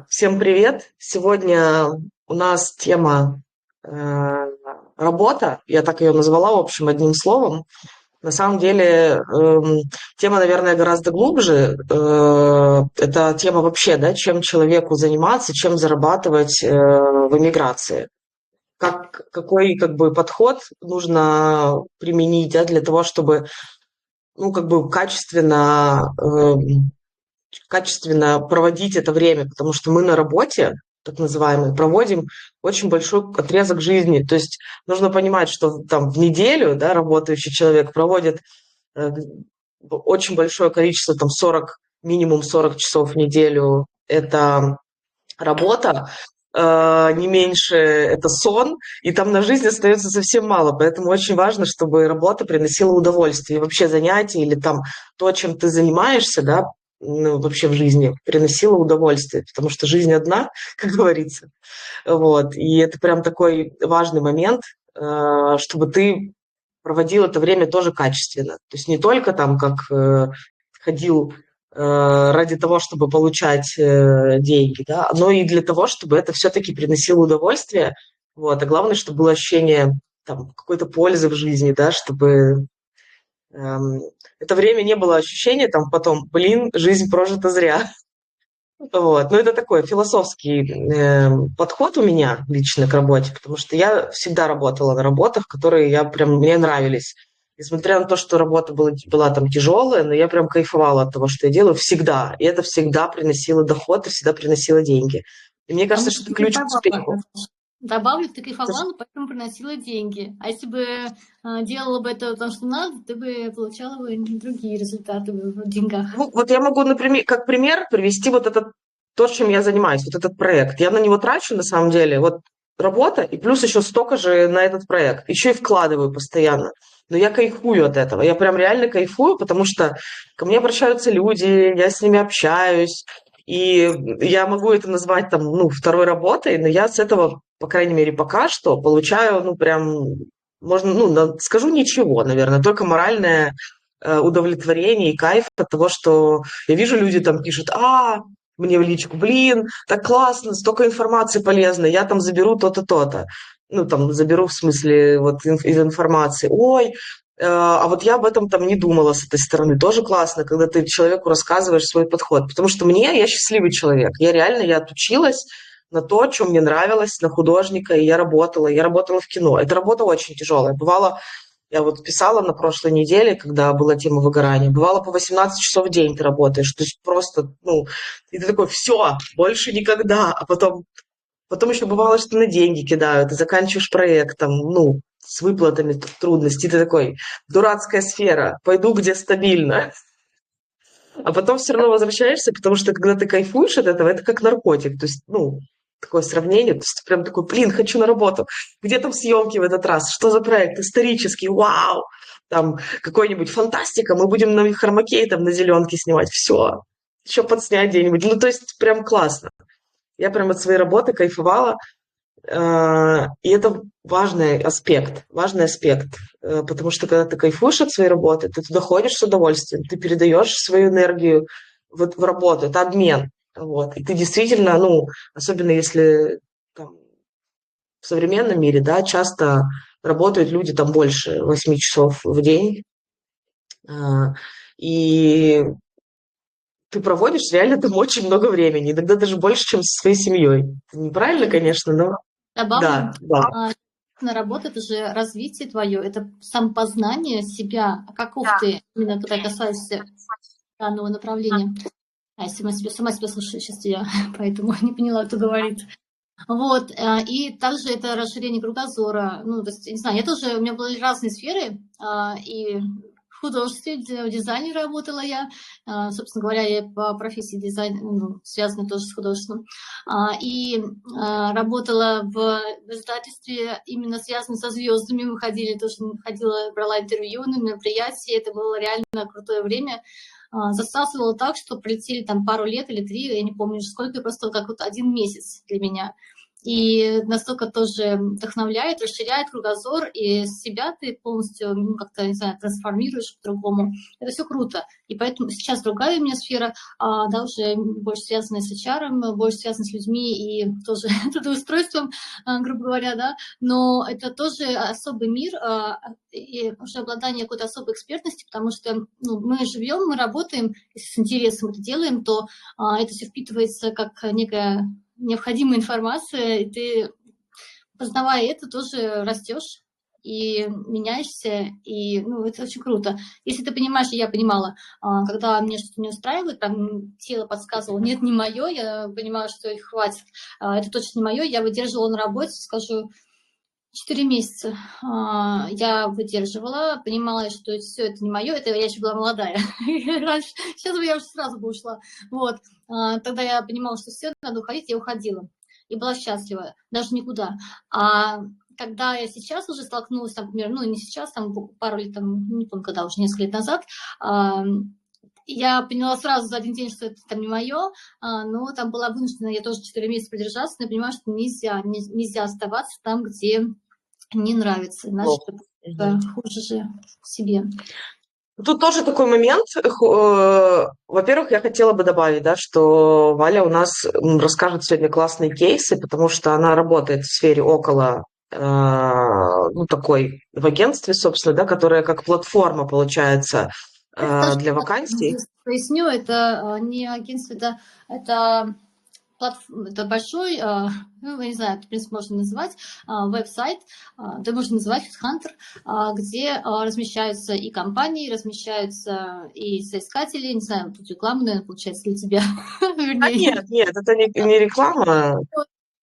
Всем привет! Сегодня у нас тема работа. Я так ее назвала, в общем, одним словом. На самом деле, тема, наверное, гораздо глубже. Это тема вообще, да, чем человеку заниматься, чем зарабатывать в эмиграции. Какой как бы подход нужно применить, да, для того, чтобы ну, как бы качественно проводить это время, потому что мы на работе, так называемой, проводим очень большой отрезок жизни. То есть нужно понимать, что там в неделю, да, работающий человек проводит э, очень большое количество, там 40, минимум 40 часов в неделю это работа, не меньше это сон, и там на жизнь остается совсем мало. Поэтому очень важно, чтобы работа приносила удовольствие. И вообще занятие или там то, чем ты занимаешься, да, ну, вообще в жизни приносило удовольствие, потому что жизнь одна, как говорится. Вот. И это прям такой важный момент, чтобы ты проводил это время тоже качественно. То есть не только там, как ходил ради того, чтобы получать деньги, да, но и для того, чтобы это все-таки приносило удовольствие. Вот. А главное, чтобы было ощущение там, какой-то пользы в жизни, да, чтобы эм, это время не было ощущения там потом, блин, жизнь прожита зря. Вот. Но это такой философский подход у меня лично к работе, потому что я всегда работала на работах, которые мне нравились. Несмотря на то, что работа была там тяжелая, но я прям кайфовала от того, что я делаю всегда. И это всегда приносило доход и всегда приносило деньги. И мне Потому кажется, что что ты это ключ к кайфовала. успеху. Добавлю, ты кайфовала, поэтому приносила деньги. А если бы делала бы это потому, что надо, ты бы получала бы другие результаты в деньгах. Ну, вот я могу, например, как пример привести вот этот, то, чем я занимаюсь, вот этот проект. Я на него трачу, на самом деле, вот работа, и плюс еще столько же на этот проект. Еще и вкладываю постоянно. Но я кайфую от этого. Я прям реально кайфую, потому что ко мне обращаются люди, я с ними общаюсь, и я могу это назвать там, ну, второй работой, но я с этого, по крайней мере, пока что получаю, ну, прям, можно, ну, скажу ничего, наверное, только моральное удовлетворение и кайф от того, что я вижу, люди там пишут, мне в личку, блин, так классно, столько информации полезной, я там заберу то-то, то-то. Ну, там, заберу в смысле вот из информации. Ой, а вот я об этом там не думала с этой стороны. Тоже классно, когда ты человеку рассказываешь свой подход. Потому что я счастливый человек. Я отучилась на то, что мне нравилось, на художника, и я работала. Я работала в кино. Эта работа очень тяжелая. Бывало, я вот писала на прошлой неделе, когда была тема выгорания, бывало по 18 часов в день ты работаешь, то есть просто, ну, и ты такой, все, больше никогда, а потом еще бывало, что на деньги кидают, ты заканчиваешь проект, там, ну, с выплатами трудности, ты такой, дурацкая сфера, пойду где стабильно. А потом все равно возвращаешься, потому что когда ты кайфуешь от этого, это как наркотик. То есть, ну, такое сравнение, то есть ты прям такой, блин, хочу на работу. Где там съемки в этот раз? Что за проект? Исторический, вау! Там какой-нибудь фантастика, мы будем на хромакей там на зеленке снимать. Все. Еще подснять где-нибудь. Ну, то есть прям классно. Я прям от своей работы кайфовала. И это важный аспект, потому что когда ты кайфуешь от своей работы, ты туда ходишь с удовольствием, ты передаешь свою энергию вот в работу, это обмен, вот, и ты действительно, ну, особенно если там, в современном мире, да, часто работают люди там больше 8 часов в день, а, и ты проводишь реально там очень много времени, иногда даже больше, чем со своей семьей. Неправильно, И конечно, но добавлю, да, да. на работа это же развитие твое, это самопознание себя, а каков ты, именно когда касаешься данного направления. Я сама себя слушаю сейчас я, поэтому не поняла, кто говорит. Вот, и также это расширение кругозора. Ну, то есть, не знаю, у меня были разные сферы, и в художестве, в дизайне работала я. Собственно говоря, я по профессии дизайн, ну, связана тоже с художеством. Работала в издательстве, именно связанном со звездами. Выходили, тоже ходила, брала интервью на мероприятия. Это было реально крутое время. Засасывала так, что прилетели там пару лет или 3, я не помню сколько, просто как вот 1 месяц для меня. И настолько тоже вдохновляет, расширяет кругозор, и себя ты полностью, ну, как-то, не знаю, трансформируешь по-другому. Это все круто. И поэтому сейчас другая у меня сфера, да, уже больше связанная с HR, больше связанная с людьми и тоже трудоустройством, грубо говоря, да. Но это тоже особый мир, и уже обладание какой-то особой экспертностью, потому что, ну, мы живем, мы работаем, если с интересом это делаем, то это все впитывается как некая необходимая информация, и ты, познавая это, тоже растешь и меняешься, и, ну, это очень круто. Если ты понимаешь, и я понимала, когда мне что-то не устраивает, там тело подсказывало, нет, не мое, я понимала, что хватит, это точно не мое, я выдерживала на работе, скажу, 4 месяца я выдерживала, понимала, что все это не мое, это я еще была молодая. Раньше, сейчас бы я уже сразу бы ушла. Вот. Тогда я понимала, что все, надо уходить, я уходила. И была счастлива, даже никуда. А когда я сейчас уже столкнулась, там, например, ну не сейчас, там пару лет, там, не помню, когда, уже несколько лет назад, я поняла сразу за один день, что это там не мое, но там была вынуждена я тоже 4 месяца продержаться, но я понимаю, что нельзя оставаться там, где не нравится, иначе Плохо. хуже же себе. Тут тоже такой момент. Во-первых, я хотела бы добавить, да, что Валя у нас расскажет сегодня классные кейсы, потому что она работает в сфере около, ну, такой, в агентстве, собственно, да, которая как платформа, получается, Это даже, для вакансий. поясню, это не агентство, это это большой, ну, я не знаю, в принципе, можно называть веб-сайт, да, можно называть HeadHunter, где размещаются и компании, размещаются и соискатели, не знаю, тут реклама, наверное, получается для тебя, А вернее. нет, это не реклама.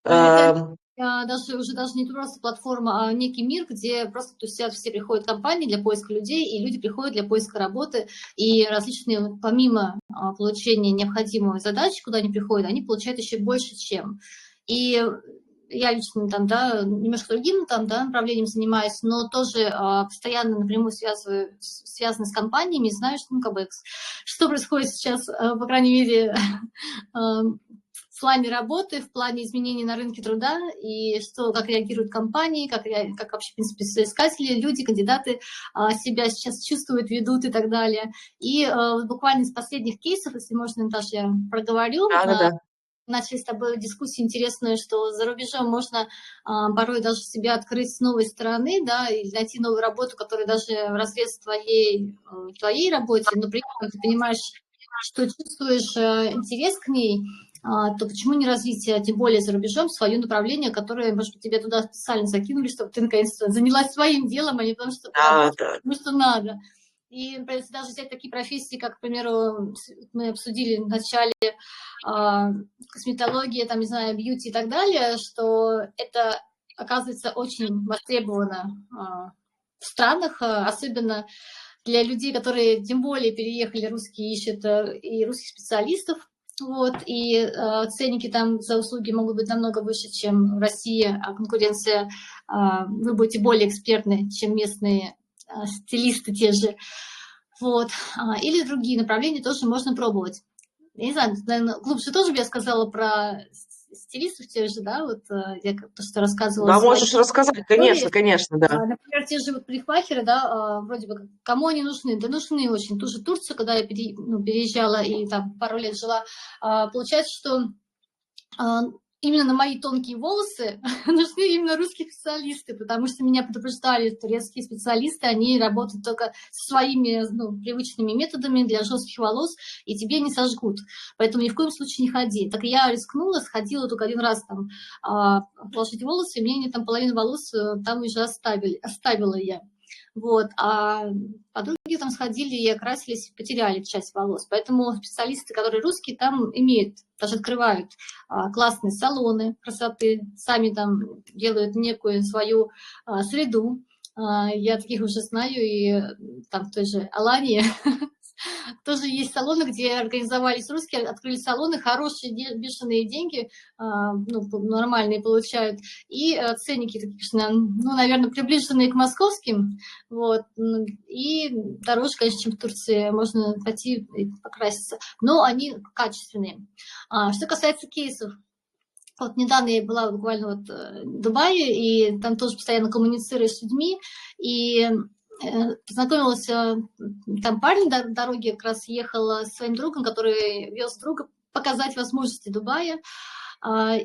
Это Эм, даже не просто платформа, а некий мир, где просто то есть, все приходят компании для поиска людей, и люди приходят для поиска работы, и различные, помимо получения необходимой задачи, куда они приходят, они получают еще больше, чем. И я лично там, да, немножко другим там, да, направлением занимаюсь, но тоже постоянно напрямую связана с компаниями, знаю, что, ну, как бы, что происходит сейчас, по крайней мере, в плане работы, в плане изменений на рынке труда, и что, как реагируют компании, как вообще, в принципе, соискатели, люди, кандидаты себя сейчас чувствуют, ведут и так далее. И буквально из последних кейсов, если можно, Наташа, я проговорю, да-да-да. начали с тобой дискуссию интересную, что за рубежом можно порой даже себя открыть с новой стороны, да, и найти новую работу, которая даже вразрез твоей работе, но при этом ты понимаешь, что чувствуешь интерес к ней, то почему не развить, тем более за рубежом, свое направление, которое, может быть, тебя туда специально закинули, чтобы ты наконец-то занялась своим делом, а не потому что Да, поработать, да. потому что надо. И если даже взять такие профессии, как, к примеру, мы обсудили в начале, косметология, там, не знаю, бьюти и так далее, что это оказывается очень востребовано в странах, особенно для людей, которые тем более переехали, русские ищут и русских специалистов, вот, и ценники там за услуги могут быть намного выше, чем в России, а конкуренция, вы будете более экспертны, чем местные стилисты те же, вот, или другие направления тоже можно пробовать. Я не знаю, наверное, глубже тоже бы я сказала про стилистов тех же, да, вот я то, что рассказывала Да, свои можешь рассказать, конечно, истории. конечно, да. Например, те же вот парикмахеры, да, вроде бы кому они нужны? Да нужны очень. Ту же Турцию, когда я переезжала и там пару лет жила, получается, что именно на мои тонкие волосы нужны именно русские специалисты, потому что меня предупреждали, турецкие специалисты, они работают только своими, ну, привычными методами для жестких волос, и тебе не сожгут. Поэтому ни в коем случае не ходи. Так я рискнула, сходила только один раз там положить волосы, и мне они там половину волос там уже оставила я. Вот, а подруги там сходили и окрасились, потеряли часть волос. Поэтому специалисты, которые русские, там имеют, даже открывают классные салоны красоты, сами там делают некую свою среду. Я таких уже знаю, и там в той же Алании тоже есть салоны, где организовались русские, открыли салоны, хорошие, бешеные деньги, ну, нормальные получают, и ценники такие, ну, наверное, приближенные к московским, вот, и дороже, конечно, чем в Турции, можно пойти и покраситься, но они качественные. Что касается кейсов, Вот недавно я была буквально вот в Дубае, и там тоже постоянно коммуницирую с людьми, и познакомилась, там парень на дороге как раз ехал с своим другом, который вез друга показать возможности Дубая.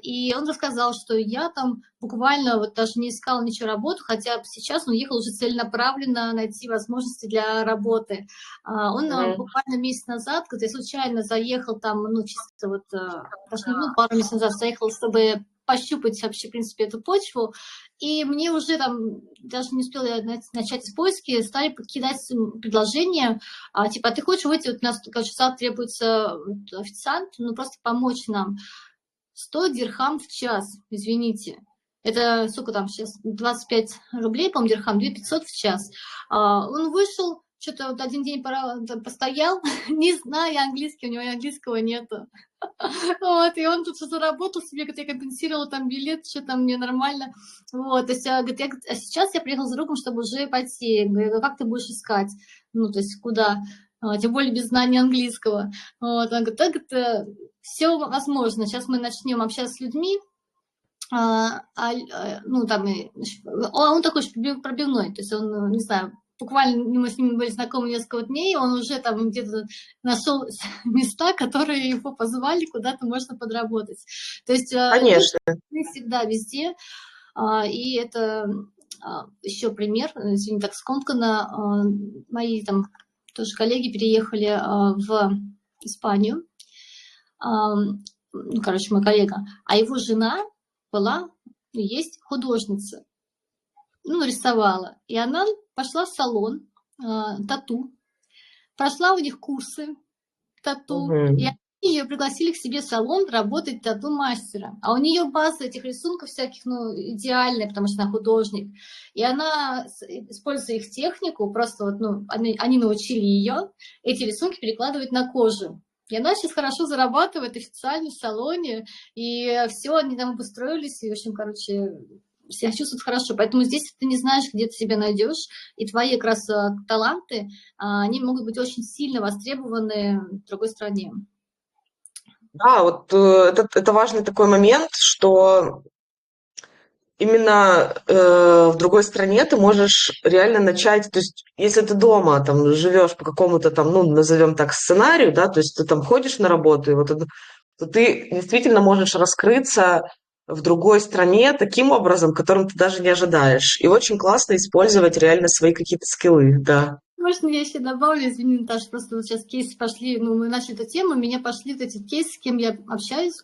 И он рассказал, что я там буквально вот даже не искала ничего работу, хотя сейчас он ехал уже целенаправленно найти возможности для работы. Он буквально месяц назад, когда я случайно заехал там, ну, чисто вот, даже ну, пару месяцев назад заехал, чтобы пощупать вообще, в принципе, эту почву, и мне уже там, даже не успела я начать поиски, стали кидать предложения, типа, а ты хочешь выйти, вот у нас, короче, завтра требуется официант, ну, просто помочь нам. 100 дирхам в час, извините. Это, сколько там сейчас, 25 рублей, по-моему, дирхам, 2500 в час. Он вышел, что-то вот один день постоял, не зная английский, у него и английского нету. Вот, и он тут что-то заработал себе, говорит, я компенсировала там билет, что там мне нормально. Вот, то есть, говорит, а сейчас я приехала с другом, чтобы уже пойти. Говорю, а как ты будешь искать? Ну, то есть, куда? Тем более без знания английского. Вот, он говорит, так это все возможно. Сейчас мы начнем общаться с людьми, ну, там, он такой же пробивной, то есть он, не знаю, буквально мы с ним были знакомы несколько дней, он уже там где-то нашел места, которые его позвали, куда-то можно подработать. То есть Конечно. не всегда везде. И это еще пример, извините, так скомканно, мои там тоже коллеги переехали в Испанию, ну, короче, мой коллега, а его жена была, есть художница, ну, рисовала. И она пошла в салон тату, прошла у них курсы тату, и они ее пригласили к себе в салон работать тату-мастером. А у нее база этих рисунков всяких, ну, идеальная, потому что она художник. И она, используя их технику, просто вот, ну, они научили ее эти рисунки перекладывать на кожу. И она сейчас хорошо зарабатывает официально в салоне, и все, они там обустроились, и, в общем, короче, себя чувствуют хорошо. Поэтому здесь ты не знаешь, где ты себя найдешь, и твои как раз таланты, они могут быть очень сильно востребованы в другой стране. Да, вот это важный такой момент, что именно в другой стране ты можешь реально начать, то есть если ты дома там живешь по какому-то там, ну, назовем так, сценарию, да, то есть ты там ходишь на работу, и вот то ты действительно можешь раскрыться в другой стране таким образом, которым ты даже не ожидаешь. И очень классно использовать реально свои какие-то скиллы, да. Можно я еще добавлю, извини, Наташа, просто вот сейчас кейсы пошли, ну, мы начали эту тему, у меня пошли вот эти кейсы, с кем я общаюсь.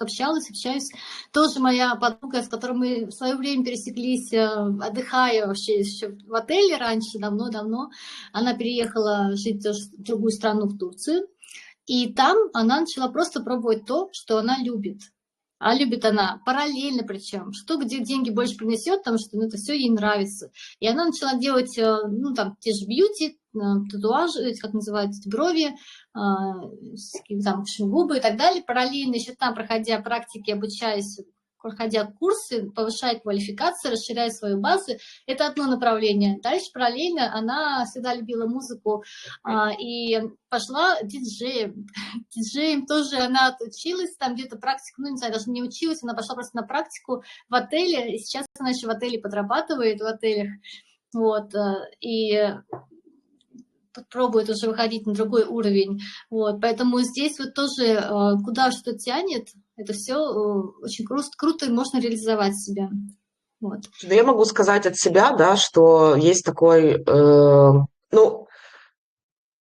Тоже моя подруга, с которой мы в свое время пересеклись, отдыхая вообще еще в отеле раньше, давно-давно. Она переехала жить тоже в другую страну, в Турцию. И там она начала просто пробовать то, что она любит. А любит она параллельно причем, что где деньги больше принесет, потому что ну, это все ей нравится. И она начала делать, ну, там, те же бьюти, татуажи, как называются, брови, там, губы и так далее. Параллельно еще там, проходя практики, обучаясь, проходя курсы, повышая квалификацию, расширяя свою базу. Это одно направление. Дальше параллельно она всегда любила музыку и пошла диджеем. Диджеем тоже она отучилась, там где-то практику, ну, не знаю, даже не училась, она пошла просто на практику в отеле, и сейчас она еще в отеле подрабатывает, в отелях. Вот, и пробует уже выходить на другой уровень. Вот, поэтому здесь вот тоже куда что тянет, это все очень круто и можно реализовать себя. Вот. Да, я могу сказать от себя, да, что есть такой, ну,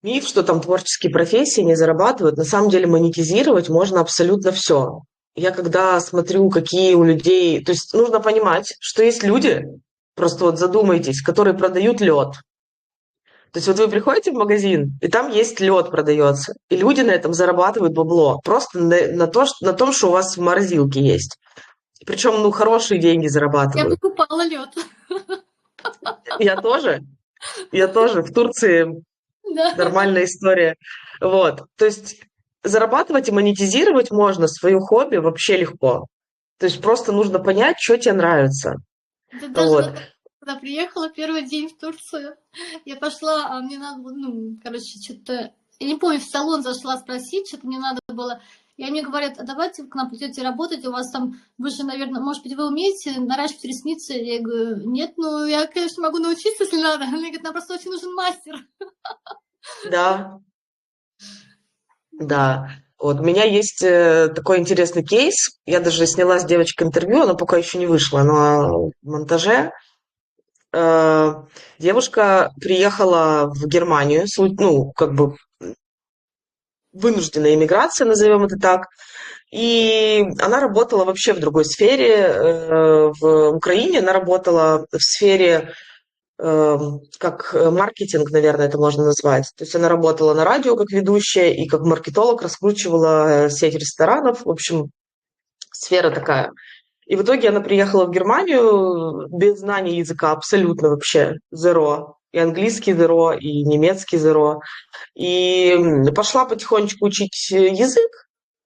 миф, что там творческие профессии не зарабатывают. На самом деле монетизировать можно абсолютно все. Я когда смотрю, какие у людей... То есть нужно понимать, что есть люди, просто вот задумайтесь, которые продают лед. То есть вот вы приходите в магазин, и там есть лед продается, и люди на этом зарабатывают бабло. Просто на том, что у вас в морозилке есть. Причем, ну, хорошие деньги Я зарабатывают. покупала лед. Я тоже. Я тоже. В Турции Да. нормальная история. Вот. То есть зарабатывать и монетизировать можно свое хобби вообще легко. То есть просто нужно понять, что тебе нравится. Да даже Вот. когда приехала первый день в Турцию, я пошла, а мне надо было, ну, короче, что-то, я не помню, в салон зашла спросить, что-то мне надо было. И они говорят: а давайте вы к нам придете работать, у вас там, вы же, наверное, может быть, вы умеете наращивать ресницы? Я говорю: нет, ну я, конечно, могу научиться, если надо. Они говорят: нам просто очень нужен мастер. Да, да. Вот у меня есть такой интересный кейс. Я даже сняла с девочкой интервью, оно пока еще не вышло, оно в монтаже. Э, Девушка приехала в Германию, ну, как бы вынужденная иммиграция, назовем это так. И она работала вообще в другой сфере. В Украине она работала в сфере как маркетинг, наверное, это можно назвать. То есть она работала на радио как ведущая и как маркетолог раскручивала сеть ресторанов. В общем, сфера такая. И в итоге она приехала в Германию без знания языка абсолютно вообще, zero. И английский zero, и немецкий zero. И пошла потихонечку учить язык,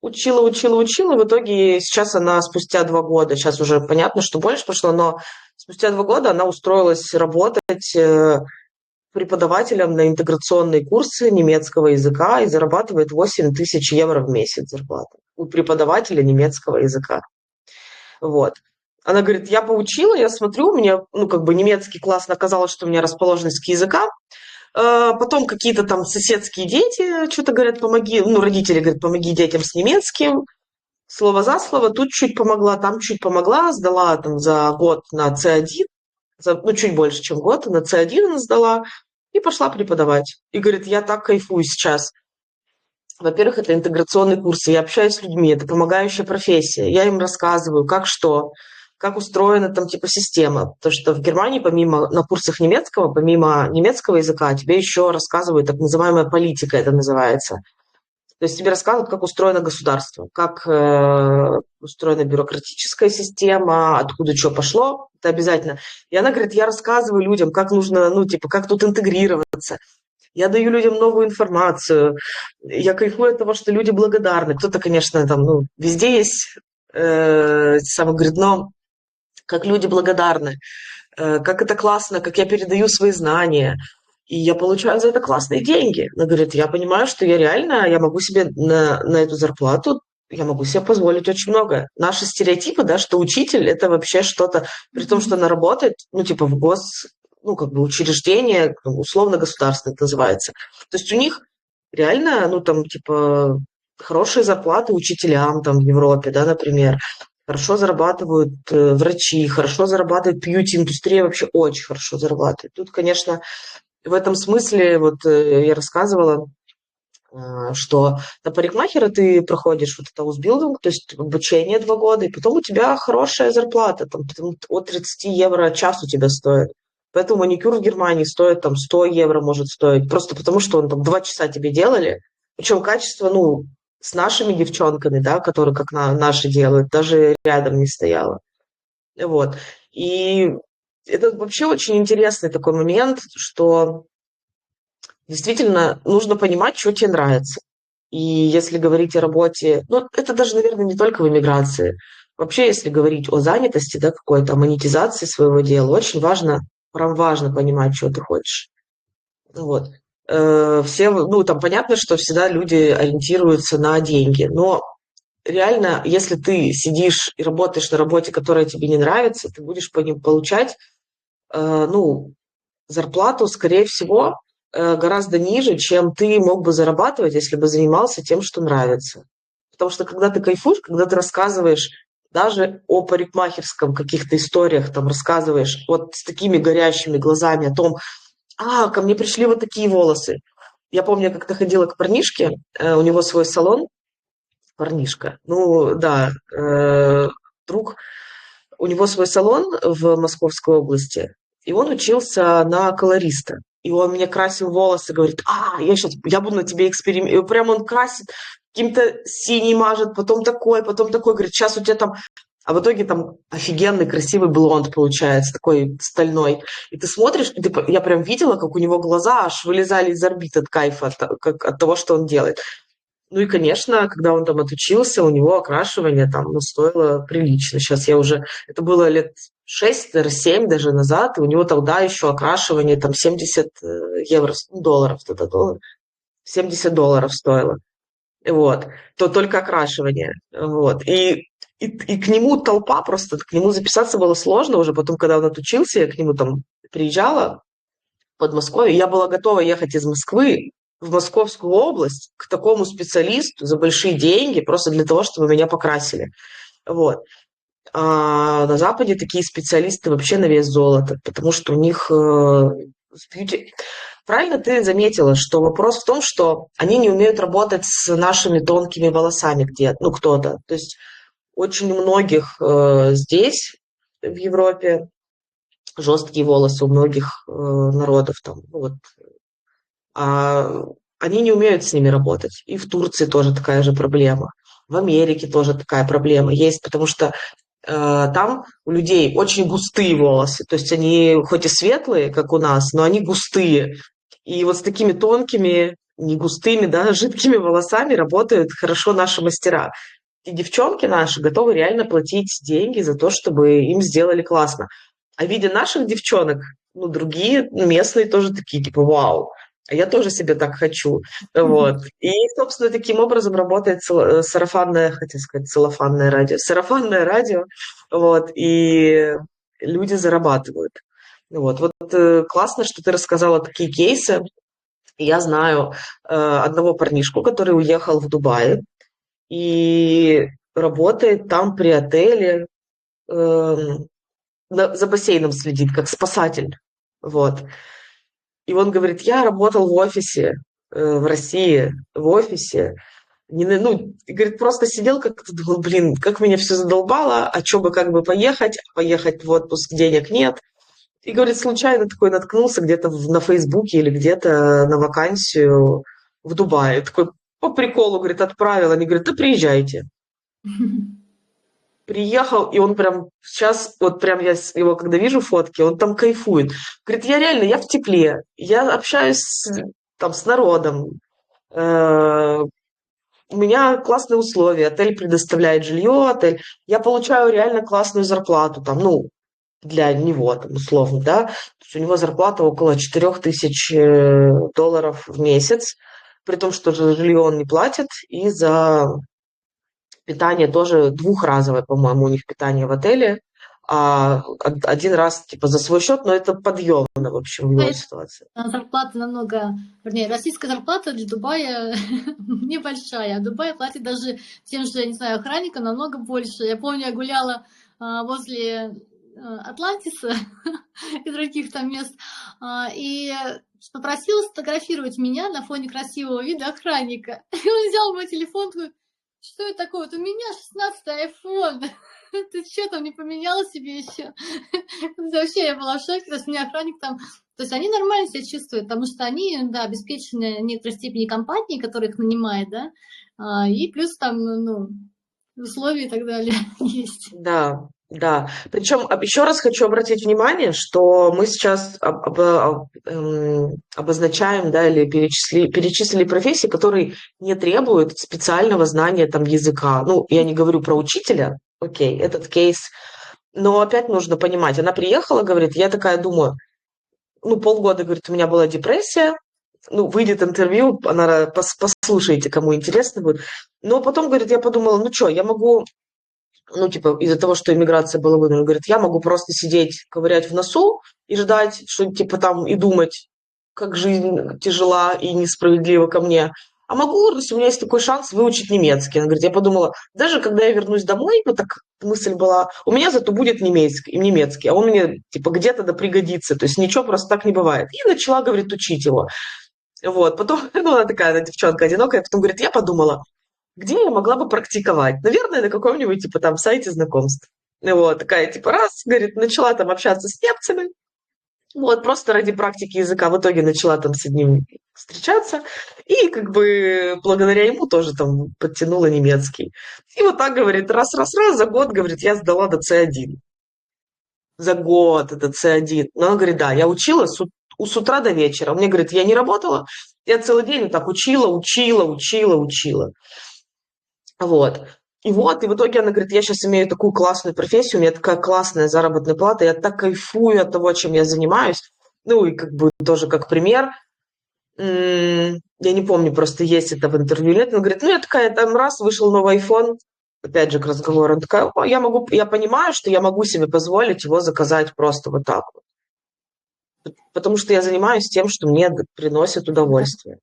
учила, учила, учила. В итоге сейчас она спустя 2 года, сейчас уже понятно, что больше прошло, но спустя 2 года она устроилась работать преподавателем на интеграционные курсы немецкого языка и зарабатывает 8 000 евро в месяц зарплату у преподавателя немецкого языка. Вот. Она говорит, я поучила, я смотрю, у меня, ну, как бы немецкий классно оказалось, что у меня расположенность к языкам. Потом какие-то там соседские дети что-то говорят, помоги, ну, родители говорят, помоги детям с немецким. Слово за слово, тут чуть помогла, там чуть помогла, сдала там за год на C1, ну, чуть больше, чем год, на C1 она сдала, и пошла преподавать. И говорит, я так кайфую сейчас. Во-первых, это интеграционные курсы, я общаюсь с людьми, это помогающая профессия. Я им рассказываю, как что, как устроена там типа система. Потому что в Германии помимо на курсах немецкого, помимо немецкого языка, тебе еще рассказывают так называемая политика, это называется. То есть тебе рассказывают, как устроено государство, как устроена бюрократическая система, откуда что пошло, это обязательно. И она говорит, я рассказываю людям, как нужно, ну, типа, как тут интегрироваться. Я даю людям новую информацию. Я кайфую от того, что люди благодарны. Кто-то, конечно, там, ну, везде есть, сам говорит, но как люди благодарны, как это классно, как я передаю свои знания. И я получаю за это классные деньги. Она говорит, я понимаю, что я реально, я могу себе на эту зарплату, я могу себе позволить очень много. Наши стереотипы, да, что учитель это вообще что-то, при том, что она работает, ну, типа в ну, как бы учреждение, условно государственное это называется. То есть у них реально, ну, там, типа, хорошие зарплаты учителям там в Европе, да, например. Хорошо зарабатывают врачи, хорошо зарабатывает бьюти-индустрия, вообще очень хорошо зарабатывает. Тут, конечно, в этом смысле, вот я рассказывала, что на парикмахера ты проходишь вот это аусбилдинг, то есть обучение 2 года, и потом у тебя хорошая зарплата, там, от 30 евро час у тебя стоит. Поэтому маникюр в Германии стоит там 100 евро может стоить, просто потому что он там 2 часа тебе делали, причем качество, ну, с нашими девчонками, да, которые как наши делают, даже рядом не стояло. Вот. И это вообще очень интересный такой момент, что действительно нужно понимать, что тебе нравится. И если говорить о работе, ну, это даже, наверное, не только в эмиграции. Вообще, если говорить о занятости, да, какой-то, о монетизации своего дела, очень важно, прям важно понимать, что ты хочешь. Вот. Все, ну, там понятно, что всегда люди ориентируются на деньги, но реально, если ты сидишь и работаешь на работе, которая тебе не нравится, ты будешь по ним получать, ну, зарплату, скорее всего, гораздо ниже, чем ты мог бы зарабатывать, если бы занимался тем, что нравится. Потому что когда ты кайфуешь, когда ты рассказываешь даже о парикмахерском каких-то историях, там рассказываешь вот с такими горящими глазами о том, ко мне пришли вот такие волосы. Я помню, я как-то ходила к парнишке, у него свой салон, парнишка, ну да, друг, у него свой салон в Московской области, и он учился на колориста. И он мне красил волосы, говорит, я буду на тебе экспериментировать. Прям он красит, каким-то синий мажет, потом такой, говорит, сейчас у тебя там... А в итоге там офигенный, красивый блонд получается, такой стальной. И ты смотришь, и я прям видела, как у него глаза аж вылезали из орбит от кайфа, от того, что он делает. Ну и, конечно, когда он там отучился, у него окрашивание там, ну, стоило прилично. Сейчас я уже... Это было лет 6, наверное, 7 даже назад, и у него тогда еще окрашивание там 70 евро, долларов тогда, доллар, $70 стоило. вот, то только окрашивание, вот. И к нему толпа просто, к нему записаться было сложно уже, потом, когда он отучился, я к нему там приезжала в Подмосковье, я была готова ехать из Москвы в Московскую область к такому специалисту за большие деньги, просто для того, чтобы меня покрасили, вот. А на Западе такие специалисты вообще на вес золота, потому что у них правильно ты заметила, что вопрос в том, что они не умеют работать с нашими тонкими волосами где, ну, кто-то. То есть очень у многих здесь, в Европе, жесткие волосы, у многих народов там, ну, вот, а они не умеют с ними работать. И в Турции тоже такая же проблема. В Америке тоже такая проблема есть, потому что там у людей очень густые волосы. То есть они хоть и светлые, как у нас, но они густые. И вот с такими тонкими, не густыми, да, жидкими волосами работают хорошо наши мастера. И девчонки наши готовы реально платить деньги за то, чтобы им сделали классно. А видя наших девчонок, ну, другие местные тоже такие, типа, вау, а я тоже себе так хочу. Вот. И, собственно, таким образом работает сарафанное, хотел сказать, сарафанное радио, вот, и люди зарабатывают. Вот классно, что ты рассказала такие кейсы. Я знаю одного парнишку, который уехал в Дубай и работает там при отеле, эм, за бассейном следит, как спасатель. Вот. И он говорит, я работал в офисе в России, в офисе. Ну, и говорит, просто сидел как-то, думал, блин, как меня все задолбало, а что бы как бы поехать в отпуск, денег нет. И, говорит, случайно такой наткнулся где-то на Фейсбуке или где-то на вакансию в Дубае. Такой по приколу, говорит, отправил. Они говорят, да приезжайте. Приехал, и он прям сейчас, вот прям я его, когда вижу фотки, он там кайфует. Говорит, я реально, я в тепле, я общаюсь там с народом, у меня классные условия, отель предоставляет жилье, отель, я получаю реально классную зарплату, там, ну, для него, там, условно, да, то есть у него зарплата около 4000 долларов в месяц, при том, что за жилье он не платит, и за питание тоже двухразовое, по-моему, у них питание в отеле, а один раз типа за свой счет, но это подъемно, в общем, в его ситуации. Зарплата намного, вернее, российская зарплата для Дубая небольшая. А Дубай платит даже тем же, не знаю, охранникам намного больше. Я помню, я гуляла возле Атлантиса и других там мест, и попросила сфотографировать меня на фоне красивого вида охранника. И он взял мой телефон, такой, что это такое? Вот у меня 16-й iPhone. Ты что там не поменяла себе еще? Вообще я была в шоке, то есть у меня охранник там... То есть они нормально себя чувствуют, потому что они, да, обеспечены в некоторой степени компанией, которая их нанимает, да, и плюс там, ну, условия и так далее есть. Да, да. Причем еще раз хочу обратить внимание, что мы сейчас обозначаем, да, или перечислили профессии, которые не требуют специального знания там языка. Ну, я не говорю про учителя, окей, этот кейс. Но опять нужно понимать, она приехала, говорит, я такая думаю, ну, полгода, говорит, у меня была депрессия, ну, выйдет интервью, она, послушайте, кому интересно будет. Но потом, говорит, я подумала, ну что, я могу, ну, типа, из-за того, что иммиграция была выдана, говорит, я могу просто сидеть, ковырять в носу и ждать, что, типа, там, и думать, как жизнь тяжела и несправедлива ко мне. А могу, если у меня есть такой шанс, выучить немецкий. Она говорит, я подумала, даже когда я вернусь домой, вот так мысль была, у меня зато будет немецкий, а он мне, типа, где-то да пригодится. То есть ничего просто так не бывает. И начала, говорит, учить его. Вот, потом, ну, она такая, она девчонка одинокая, потом говорит, я подумала, где я могла бы практиковать? Наверное, на каком-нибудь, типа, там, сайте знакомств. Вот, такая, типа, раз, говорит, начала там общаться с немцами, вот, просто ради практики языка в итоге начала там с одним встречаться, и как бы благодаря ему тоже там подтянула немецкий. И вот так, говорит, раз-раз-раз, за год, говорит, я сдала до C1. За год это C1. Но она говорит, да, я учила с утра до вечера. Мне, говорит, я не работала, я целый день вот так учила. Вот. И в итоге она говорит, я сейчас имею такую классную профессию, у меня такая классная заработная плата, я так кайфую от того, чем я занимаюсь. Ну и как бы тоже как пример, Я не помню, просто есть это в интервью или нет. Он говорит, ну, я такая, там раз, вышел новый iPhone, опять же, к разговору. Он такая, «О, я понимаю, что я могу себе позволить его заказать просто вот так вот. Потому что я занимаюсь тем, что мне приносит удовольствие».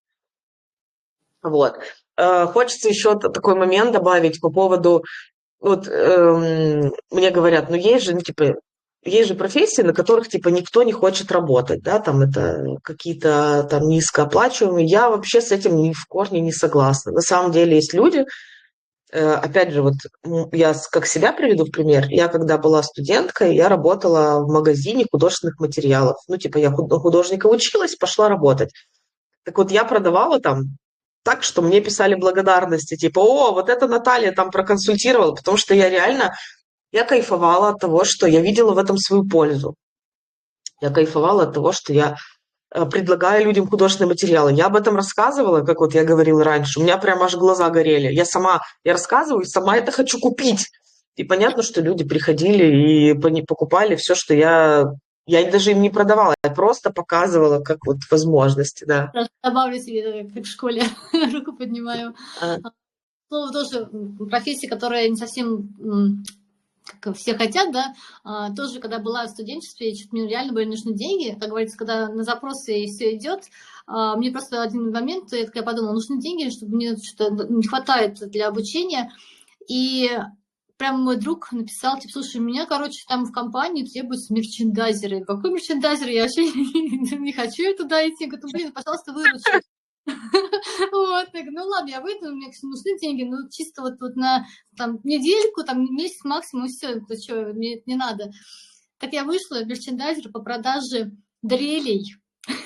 Вот. Хочется еще такой момент добавить по поводу, вот мне говорят, ну есть же, ну, типа, есть же профессии, на которых типа никто не хочет работать, да, там это какие-то там низкооплачиваемые. Я вообще с этим ни в корне не согласна. На самом деле есть люди, опять же, вот я как себя приведу в пример. Я когда была студенткой, я работала в магазине художественных материалов. Ну, типа, я художника училась, пошла работать. Так вот, я продавала там так, что мне писали благодарности, типа, о, вот это Наталья там проконсультировала, потому что я реально, я кайфовала от того, что я видела в этом свою пользу. Я кайфовала от того, что я предлагаю людям художественные материалы. Я об этом рассказывала, как вот я говорила раньше, у меня прям аж глаза горели. Я рассказываю, сама это хочу купить. И понятно, что люди приходили и покупали все, что я даже им не продавала, я просто показывала как вот возможности, да. Добавлю себе, как в школе, руку поднимаю. А, Ну, тоже профессия, которая не совсем как все хотят, да, тоже, когда была в студенчестве, мне реально были нужны деньги, как говорится, когда на запросы все идет, мне просто один момент, я подумала, нужны деньги, чтобы мне что-то не хватает для обучения, и прям мой друг написал, типа, слушай, у меня, короче, там в компании требуются мерчендайзеры. Какой мерчендайзер? Я вообще не хочу туда идти. Говорю, блин, пожалуйста, выручи. Вот, так, ну ладно, я выйду, мне нужны деньги, ну чисто вот на там, недельку, там месяц максимум, все, это что, мне это не надо. Так я вышла, мерчендайзер по продаже дрелей,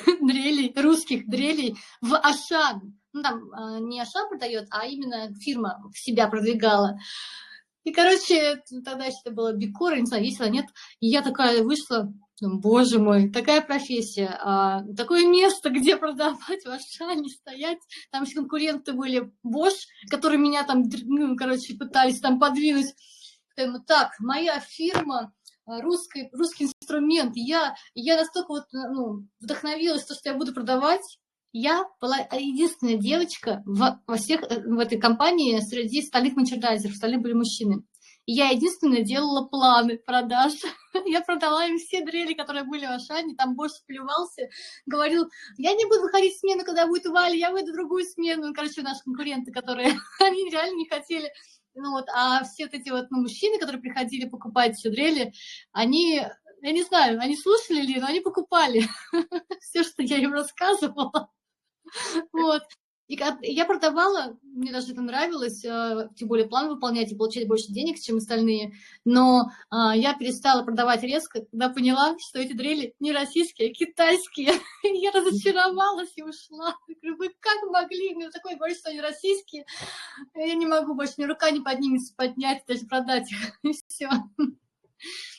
дрелей, русских дрелей в Ашан. Ну там не Ашан продает, а именно фирма в себя продвигала. И, короче, тогда еще это было Бикора, не знаю, весело, нет. И я такая вышла, боже мой, такая профессия, такое место, где продавать в Ашане, стоять. Там еще конкуренты были, Bosch, которые меня там, ну, короче, пытались там подвинуть. Так, моя фирма, русский инструмент. Я настолько вот, ну, вдохновилась, что я буду продавать. Я была единственная девочка во всех в этой компании среди остальных мерчендайзеров, остальные были мужчины. И я единственная делала планы продаж. Я продала им все дрели, которые были в Ашане, там Бош плевался, говорил, я не буду выходить в смену, когда будет Валя, я выйду в другую смену. Ну, короче, наши конкуренты, которые, они реально не хотели. Ну, вот, а все вот эти вот мужчины, которые приходили покупать все дрели, они, я не знаю, они слушали ли, но они покупали все, что я им рассказывала. Вот. И я продавала, мне даже это нравилось, тем более план выполнять и получать больше денег, чем остальные. Но я перестала продавать резко, когда поняла, что эти дрели не российские, а китайские. Я разочаровалась и ушла. Я говорю, вы как могли? Мне такое говорить, что они российские. Я не могу больше, мне рука не поднимется поднять, даже продать их. И все.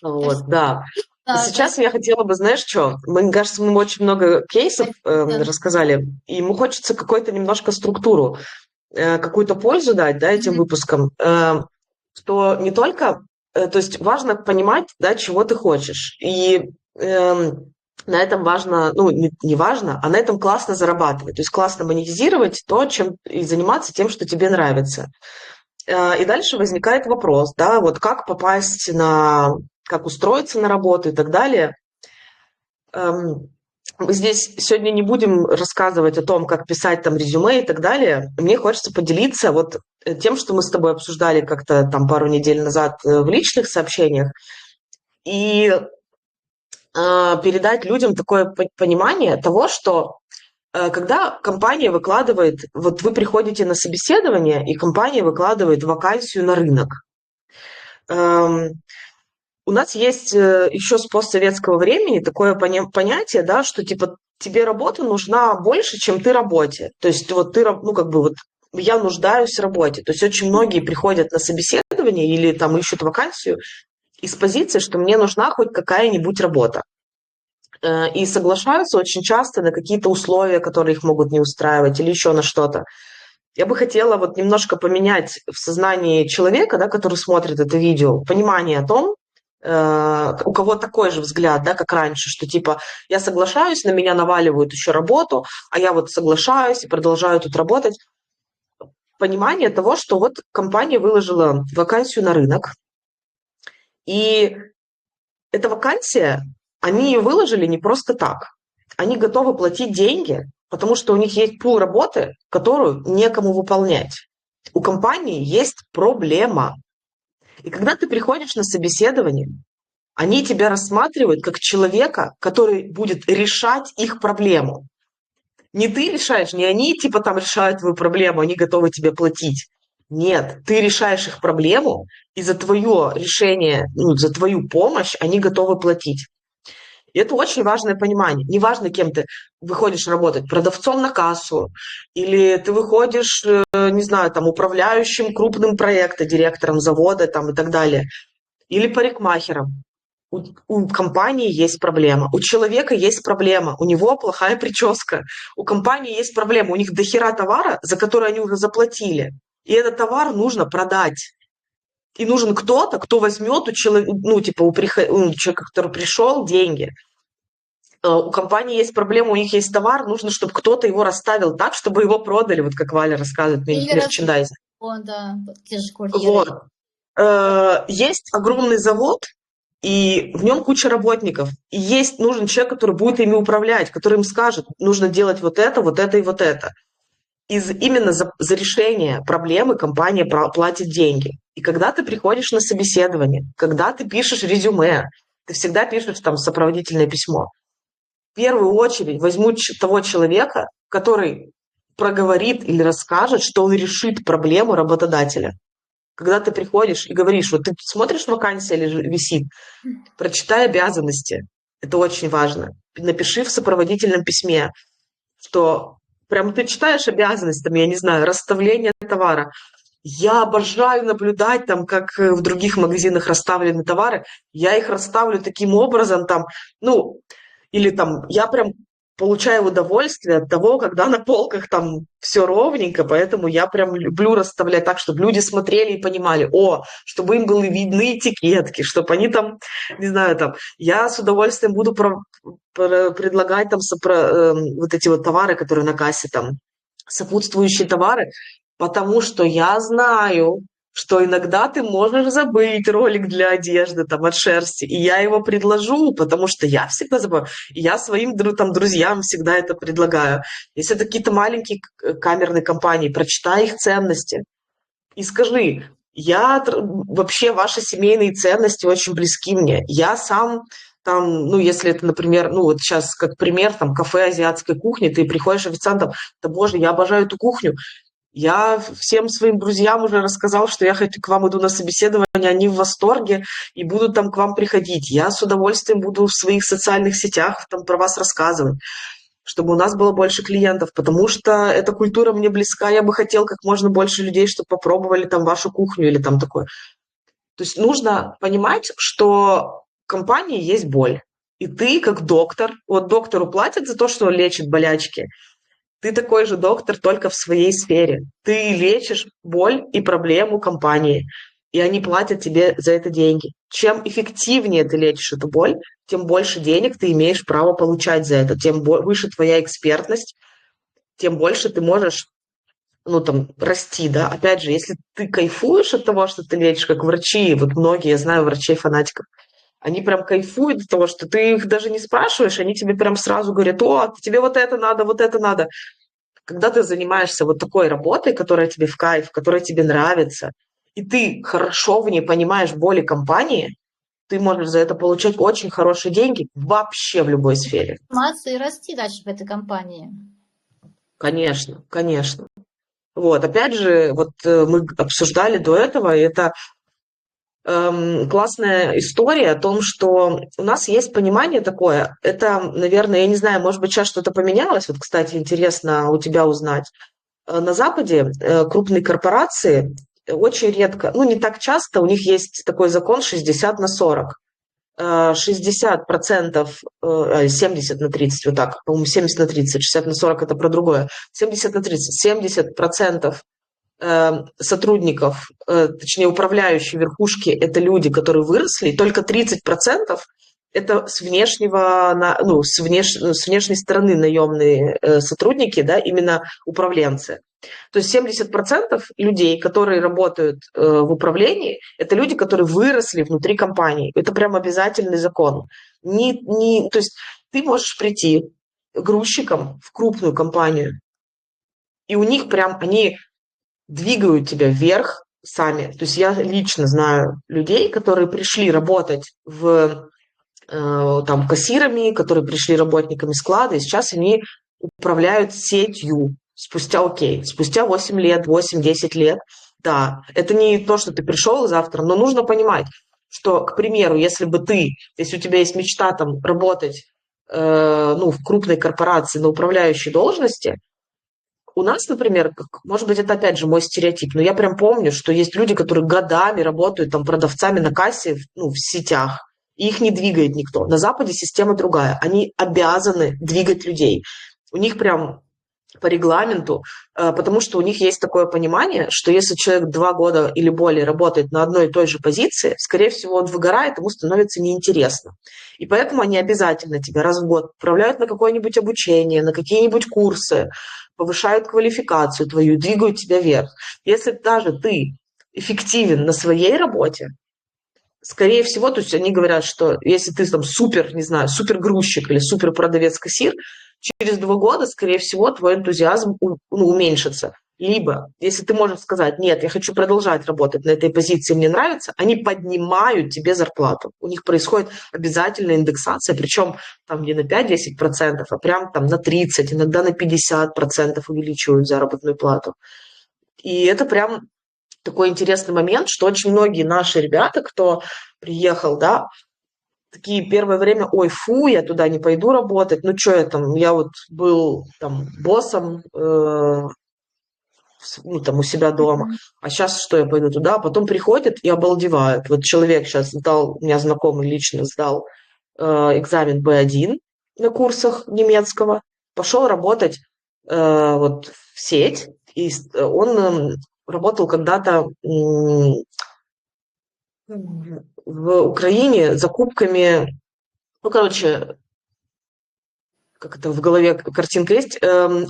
Вот, да. Да, Сейчас я хотела бы, знаешь, что? Мне кажется, мы очень много кейсов да. рассказали, и ему хочется какую-то немножко структуру, какую-то пользу дать, да, этим выпускам, что не только, то есть важно понимать, да, чего ты хочешь, и на этом важно, ну, не важно, а на этом классно зарабатывать, то есть классно монетизировать то, чем и заниматься тем, что тебе нравится. И дальше возникает вопрос, да, вот как попасть как устроиться на работу и так далее. Мы здесь сегодня не будем рассказывать о том, как писать там резюме и так далее. Мне хочется поделиться вот тем, что мы с тобой обсуждали как-то там пару недель назад в личных сообщениях, и передать людям такое понимание того, что когда компания выкладывает, вот вы приходите на собеседование, и компания выкладывает вакансию на рынок. У нас есть еще с постсоветского времени такое понятие, да, что типа тебе работа нужна больше, чем ты работе. То есть вот ты, ну как бы вот я нуждаюсь в работе. То есть очень многие приходят на собеседование или там ищут вакансию из позиции, что мне нужна хоть какая-нибудь работа. И соглашаются очень часто на какие-то условия, которые их могут не устраивать или еще на что-то. Я бы хотела вот немножко поменять в сознании человека, да, который смотрит это видео, понимание о том, у кого такой же взгляд, да, как раньше, что типа я соглашаюсь, на меня наваливают еще работу, а я вот соглашаюсь и продолжаю тут работать. Понимание того, что вот компания выложила вакансию на рынок, и эта вакансия, они ее выложили не просто так. Они готовы платить деньги, потому что у них есть пул работы, которую некому выполнять. У компании есть проблема. И когда ты приходишь на собеседование, они тебя рассматривают как человека, который будет решать их проблему. Не ты решаешь, не они типа там решают твою проблему, они готовы тебе платить. Нет, ты решаешь их проблему, и за твое решение, ну, за твою помощь они готовы платить. И это очень важное понимание. Неважно, кем ты выходишь работать, продавцом на кассу, или ты выходишь, не знаю, там, управляющим крупным проектом, директором завода там, и так далее, или парикмахером. У компании есть проблема, у человека есть проблема, у него плохая прическа, у компании есть проблема, у них дохера товара, за который они уже заплатили, и этот товар нужно продать. И нужен кто-то, кто возьмет у человека, ну, типа, у человека, который пришел, деньги. У компании есть проблема, у них есть товар, нужно, чтобы кто-то его расставил так, чтобы его продали, вот как Валя рассказывает, Или мерчендайзинг. да, те же курьеры. Вот. Есть огромный завод, и в нем куча работников. И есть нужен человек, который будет ими управлять, который им скажет, нужно делать вот это и вот это. Именно за решение проблемы компания платит деньги. И когда ты приходишь на собеседование, когда ты пишешь резюме, ты всегда пишешь там сопроводительное письмо. В первую очередь возьмут того человека, который проговорит или расскажет, что он решит проблему работодателя. Когда ты приходишь и говоришь, вот ты смотришь, вакансия висит, прочитай обязанности. Это очень важно. Напиши в сопроводительном письме, что прям ты читаешь обязанности, там, я не знаю, расставление товара. Я обожаю наблюдать, там, как в других магазинах расставлены товары. Я их расставлю таким образом, там, ну, или там, я прям получаю удовольствие от того, когда на полках там все ровненько, поэтому я прям люблю расставлять так, чтобы люди смотрели и понимали, чтобы им были видны этикетки, чтобы они там, не знаю, там, я с удовольствием буду предлагать там вот эти вот товары, которые на кассе там, сопутствующие товары, потому что я знаю, что иногда ты можешь забыть ролик для одежды там от шерсти, и я его предложу, потому что я всегда забываю, и я своим там друзьям всегда это предлагаю. Если это какие-то маленькие камерные компании, прочитай их ценности и скажи, вообще ваши семейные ценности очень близки мне, я сам там, ну, если это, например, ну, вот сейчас как пример, там, кафе азиатской кухни, ты приходишь официантом, да боже, я обожаю эту кухню, я всем своим друзьям уже рассказал, что я к вам иду на собеседование, они в восторге и будут там к вам приходить. Я с удовольствием буду в своих социальных сетях там про вас рассказывать, чтобы у нас было больше клиентов, потому что эта культура мне близка, я бы хотел как можно больше людей, чтобы попробовали там вашу кухню или там такое. То есть нужно понимать, что в компании есть боль. И ты, как доктор, вот доктору платят за то, что он лечит болячки, ты такой же доктор, только в своей сфере. Ты лечишь боль и проблему компании, и они платят тебе за это деньги. Чем эффективнее ты лечишь эту боль, тем больше денег ты имеешь право получать за это, тем выше твоя экспертность, тем больше ты можешь, ну, там, расти, да. Опять же, если ты кайфуешь от того, что ты лечишь, как врачи, вот многие, я знаю врачей-фанатиков, они прям кайфуют от того, что ты их даже не спрашиваешь, они тебе прям сразу говорят, тебе вот это надо, вот это надо. Когда ты занимаешься вот такой работой, которая тебе в кайф, которая тебе нравится, и ты хорошо в ней понимаешь боли компании, ты можешь за это получать очень хорошие деньги вообще в любой сфере. И расти дальше в этой компании. Конечно, конечно. Вот, опять же, вот мы обсуждали до этого, и это классная история о том, что у нас есть понимание такое. Это, наверное, я не знаю, может быть, сейчас что-то поменялось. Вот, кстати, интересно у тебя узнать. На Западе крупные корпорации очень редко, ну, не так часто, у них есть такой закон 60/40. 60%, 70/30, вот так, по-моему, 70/30, 60/40 это про другое. 70/30, 70% сотрудников, точнее, управляющие верхушки, это люди, которые выросли, и только 30% это с внешнего, ну, с внешней стороны наемные сотрудники, да, именно управленцы. То есть 70% людей, которые работают в управлении, это люди, которые выросли внутри компании. Это прям обязательный закон. То есть ты можешь прийти грузчиком в крупную компанию, и у них прям они двигают тебя вверх сами. То есть я лично знаю людей, которые пришли работать там кассирами, которые пришли работниками склада, и сейчас они управляют сетью спустя 8 лет, 8-10 лет. Да, это не то, что ты пришел завтра, но нужно понимать, что, к примеру, если у тебя есть мечта там работать в крупной корпорации на управляющей должности, у нас, например, может быть, это опять же мой стереотип, но я прям помню, что есть люди, которые годами работают там продавцами на кассе, в сетях, и их не двигает никто. На Западе система другая. Они обязаны двигать людей. У них прям по регламенту, потому что у них есть такое понимание, что если человек 2 года или более работает на одной и той же позиции, скорее всего, он выгорает, ему становится неинтересно. И поэтому они обязательно тебя раз в год отправляют на какое-нибудь обучение, на какие-нибудь курсы, повышают квалификацию твою, двигают тебя вверх. Если даже ты эффективен на своей работе, скорее всего, то есть они говорят, что если ты там супер, не знаю, супер грузчик или супер продавец-кассир, через 2 года, скорее всего, твой энтузиазм уменьшится. Либо, если ты можешь сказать, нет, я хочу продолжать работать на этой позиции, мне нравится, они поднимают тебе зарплату. У них происходит обязательная индексация, причем там не на 5-10%, а прям там на 30%, иногда на 50% увеличивают заработную плату. И это прям такой интересный момент, что очень многие наши ребята, кто приехал, да, такие первое время, ой, фу, я туда не пойду работать, ну что я там, я вот был там боссом, там у себя дома, а сейчас что, я пойду туда, а потом приходят и обалдевают. Вот человек сейчас сдал, у меня знакомый лично сдал экзамен B1 на курсах немецкого, пошел работать вот в сеть, и он работал когда-то в Украине закупками, как это в голове картинка есть,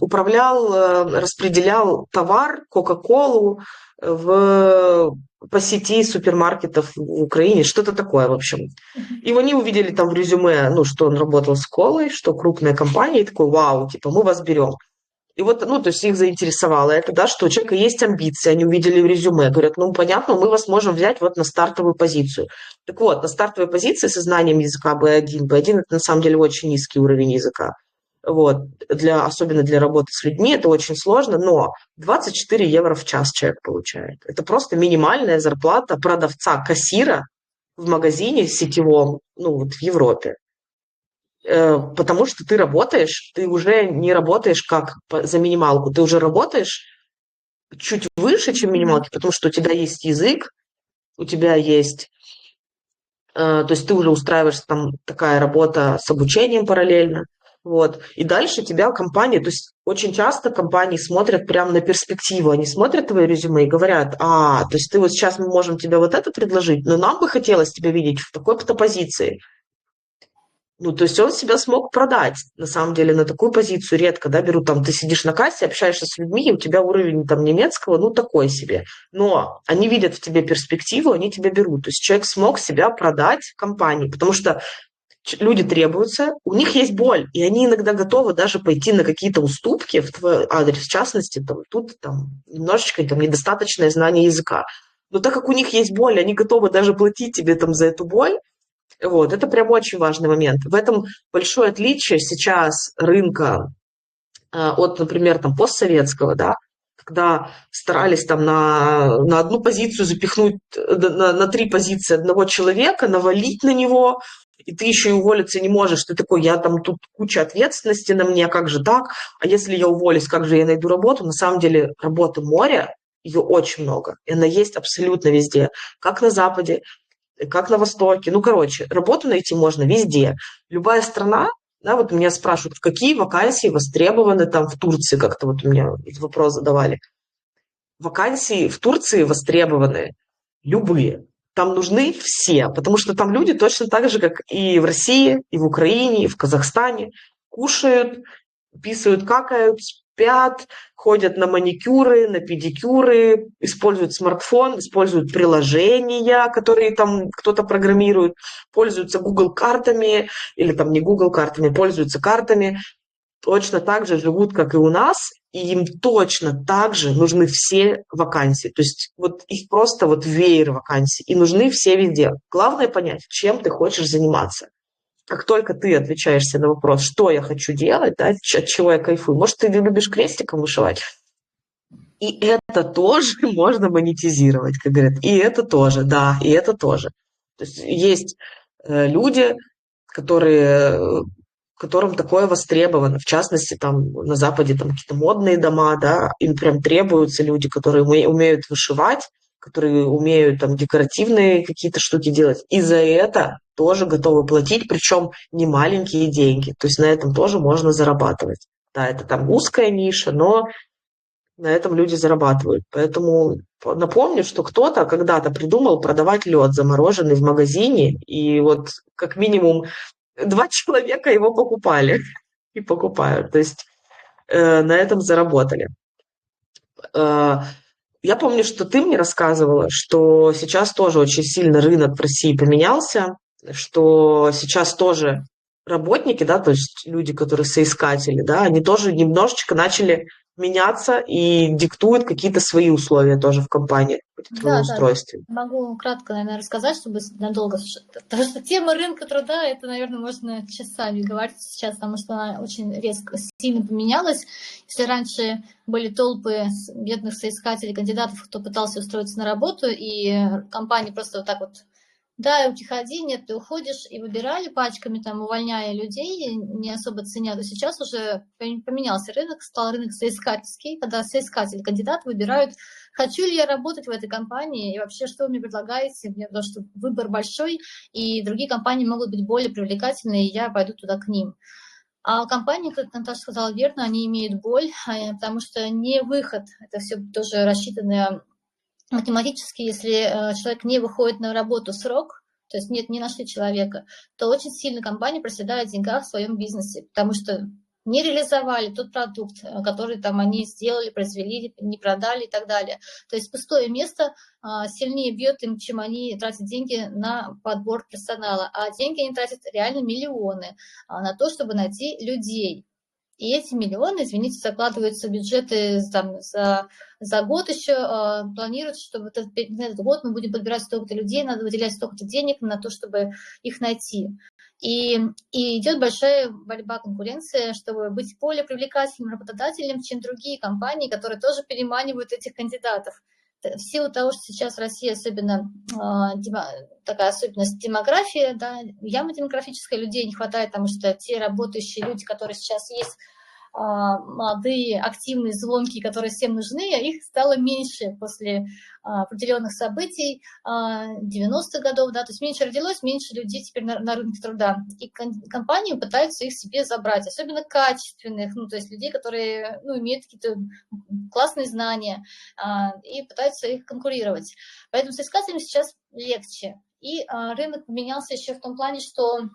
управлял, распределял товар, Кока-Колу по сети супермаркетов в Украине, что-то такое, в общем. И они увидели там в резюме, что он работал с колой, что крупная компания, и такой, вау, типа, мы вас берем. И вот, то есть их заинтересовало это, да, что у человека есть амбиции, они увидели в резюме, говорят, понятно, мы вас можем взять вот на стартовую позицию. Так вот, на стартовой позиции со знанием языка B1, B1 это на самом деле очень низкий уровень языка. Вот, особенно для работы с людьми это очень сложно, но 24 евро в час человек получает. Это просто минимальная зарплата продавца-кассира в магазине сетевом, в Европе. Потому что ты работаешь, ты уже не работаешь как за минималку, ты уже работаешь чуть выше, чем минималки, потому что у тебя есть язык, у тебя есть, то есть ты уже устраиваешься, там такая работа с обучением параллельно, вот, и дальше тебя компания, то есть очень часто компании смотрят прямо на перспективу, они смотрят твои резюме и говорят, то есть ты вот сейчас мы можем тебе вот это предложить, но нам бы хотелось тебя видеть в такой-то позиции. То есть он себя смог продать, на самом деле, на такую позицию редко, да, берут там, ты сидишь на кассе, общаешься с людьми, и у тебя уровень там немецкого, такой себе. Но они видят в тебе перспективу, они тебя берут. То есть человек смог себя продать компании, потому что люди требуются, у них есть боль, и они иногда готовы даже пойти на какие-то уступки в твой адрес, в частности, тут немножечко недостаточное знание языка. Но так как у них есть боль, они готовы даже платить тебе за эту боль. Вот, это прям очень важный момент. В этом большое отличие сейчас рынка от, например, постсоветского, да, когда старались на одну позицию запихнуть, на 3 позиции одного человека, навалить на него, и ты еще и уволиться не можешь. Ты такой, я тут куча ответственности на мне, как же так? А если я уволюсь, как же я найду работу? На самом деле работы море, ее очень много, и она есть абсолютно везде, как на Западе, как на Востоке. Работу найти можно везде. Любая страна, да, вот меня спрашивают, какие вакансии востребованы в Турции, как-то вот у меня вопрос задавали. вакансии в Турции востребованы любые. Там нужны все, потому что там люди точно так же, как и в России, и в Украине, и в Казахстане, кушают, писают, какают, спят, ходят на маникюры, на педикюры, используют смартфон, используют приложения, которые там кто-то программирует, пользуются Google картами или там не Google картами, пользуются картами, точно так же живут, как и у нас, и им точно так же нужны все вакансии. То есть вот их просто вот веер вакансий, и нужны все везде. Главное понять, чем ты хочешь заниматься. Как только ты отвечаешь себе на вопрос, что я хочу делать, да, от чего я кайфую, может, ты любишь крестиком вышивать, и это тоже можно монетизировать, как говорят, и это тоже, да, и это тоже. То есть люди, которые которым такое востребовано. В частности, там на Западе там какие-то модные дома, да, им прям требуются люди, которые умеют вышивать, которые умеют там декоративные какие-то штуки делать. И за это тоже готовы платить, причем не маленькие деньги. То есть на этом тоже можно зарабатывать. Да, это там узкая ниша, но на этом люди зарабатывают. Поэтому напомню, что кто-то когда-то придумал продавать лед замороженный в магазине, и вот как минимум 2 человека его покупали и покупают. То есть на этом заработали. Я помню, что ты мне рассказывала, что сейчас тоже очень сильно рынок в России поменялся, что сейчас тоже работники, да, то есть люди, которые соискатели, да, они тоже немножечко начали меняться и диктуют какие-то свои условия тоже в компании при Да, да, трудоустройстве. могу кратко, наверное, рассказать, чтобы надолго, потому что тема рынка труда, это, наверное, можно часами говорить сейчас, потому что она очень резко, сильно поменялась. Если раньше были толпы бедных соискателей, кандидатов, кто пытался устроиться на работу, и компании просто вот так вот: да, уходи, нет, ты уходишь, и выбирали пачками, там, увольняя людей, не особо ценя, то сейчас уже поменялся рынок, стал рынок соискательский, когда соискатели, кандидаты выбирают, хочу ли я работать в этой компании, и вообще, что вы мне предлагаете, мне, потому что выбор большой, и другие компании могут быть более привлекательны, и я пойду туда к ним. А компании, как Наташа сказала верно, они имеют боль, потому что не выход, это все тоже рассчитано математически, если человек не выходит на работу в срок, то есть нет, не нашли человека, то очень сильно компания проседает в деньгах в своем бизнесе, потому что не реализовали тот продукт, который там они сделали, произвели, не продали и так далее. То есть пустое место сильнее бьет им, чем они тратят деньги на подбор персонала. А деньги они тратят реально миллионы на то, чтобы найти людей. И эти миллионы, извините, закладываются в бюджеты там, за год еще, планируется, что вот этот год мы будем подбирать столько-то людей, надо выделять столько-то денег на то, чтобы их найти. И идет большая борьба, конкуренция, чтобы быть более привлекательным работодателем, чем другие компании, которые тоже переманивают этих кандидатов. В силу того, что сейчас в России особенно такая особенность демографии, да, яма демографическая, людей не хватает, потому что те работающие люди, которые сейчас есть, молодые, активные, звонкие, которые всем нужны, их стало меньше после определенных событий 90-х годов, да, то есть меньше родилось, меньше людей теперь на рынке труда. И компании пытаются их себе забрать, особенно качественных, ну, то есть людей, которые, ну, имеют какие-то классные знания, и пытаются их конкурировать. Поэтому с искателями сейчас легче. И рынок поменялся еще в том плане, что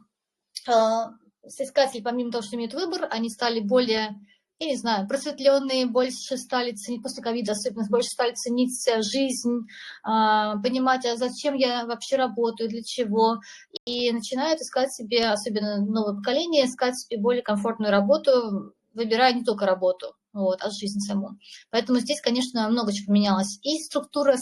соискатели, помимо того, что имеют выбор, они стали более, я не знаю, просветленные, больше стали ценить, после ковида особенно, больше стали ценить жизнь, понимать, а зачем я вообще работаю, для чего, и начинают искать себе, особенно новое поколение, искать себе более комфортную работу, выбирая не только работу, вот, а жизнь саму. Поэтому здесь, конечно, много чего поменялось. И структура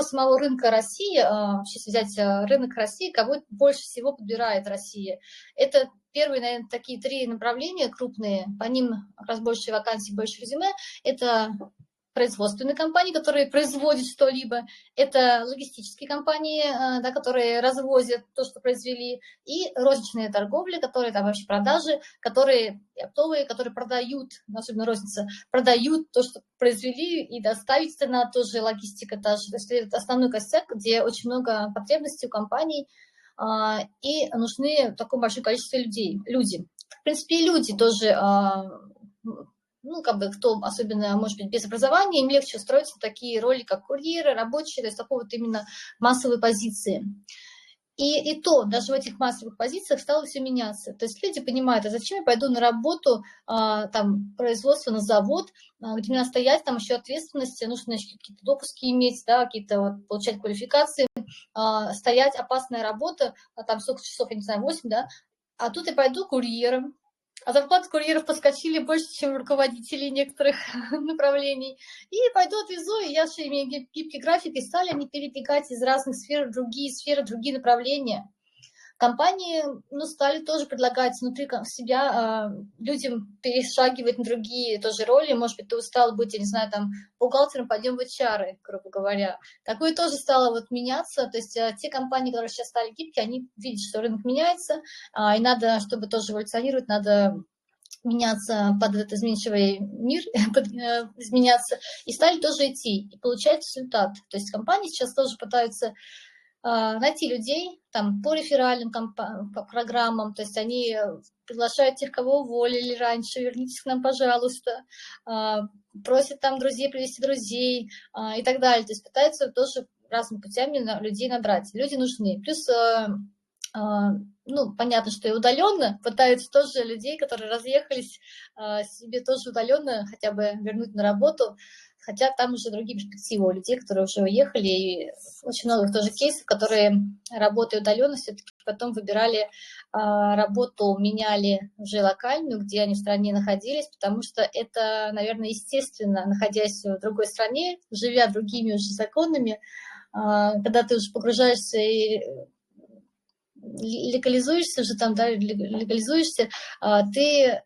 самого рынка России, вообще взять рынок России, кого больше всего подбирает Россия. Это первые, наверное, такие 3 направления крупные, по ним как раз больше вакансий, больше резюме. Это производственные компании, которые производят что-либо, это логистические компании, да, которые развозят то, что произвели, и розничная торговля, которые там вообще продажи, которые оптовые, которые продают, особенно розница, продают то, что произвели, и доставить цена тоже, логистика та же. То есть это основной костяк, где очень много потребностей у компаний, и нужны такое большое количество людей. Люди. В принципе, и люди тоже ну, как бы, кто особенно, может быть, без образования, им легче устроиться в такие роли, как курьеры, рабочие, то есть такой вот именно массовой позиции. И то, даже в этих массовых позициях стало все меняться. То есть люди понимают, а зачем я пойду на работу, там, производство, на завод, где мне надо стоять, там еще ответственности, нужно еще какие-то допуски иметь, да, какие-то вот, получать квалификации, стоять, опасная работа, там сколько часов, я не знаю, 8, да, а тут я пойду курьером, а зарплаты курьеров подскочили больше, чем руководителей некоторых направлений. И пойду отвезу, и я же имею гибкий график, и стали они перебегать из разных сфер в другие сферы, другие направления. Компании, ну, стали тоже предлагать внутри себя людям перешагивать на другие тоже роли. Может быть, ты устал быть, я не знаю, там, бухгалтером, пойдем в HR, грубо говоря. Такое тоже стало вот меняться. То есть те компании, которые сейчас стали гибкие, они видят, что рынок меняется, и надо, чтобы тоже эволюционировать, надо меняться под этот изменчивый мир, изменяться, и стали тоже идти, и получать результат. То есть компании сейчас тоже пытаются найти людей там, по реферальным по программам, то есть они приглашают тех, кого уволили раньше, вернитесь к нам, пожалуйста, просят там друзей привести друзей и так далее. То есть пытаются тоже разными путями людей набрать. Люди нужны. Плюс, ну, понятно, что и удаленно пытаются тоже людей, которые разъехались, себе тоже удаленно хотя бы вернуть на работу, хотя там уже другие перспективы у людей, которые уже уехали, и очень много тоже кейсов, которые, работая удаленно, все-таки потом выбирали работу, меняли уже локальную, где они в стране находились, потому что это, наверное, естественно, находясь в другой стране, живя другими уже законами, когда ты уже погружаешься и легализуешься уже там, да, легализуешься, ты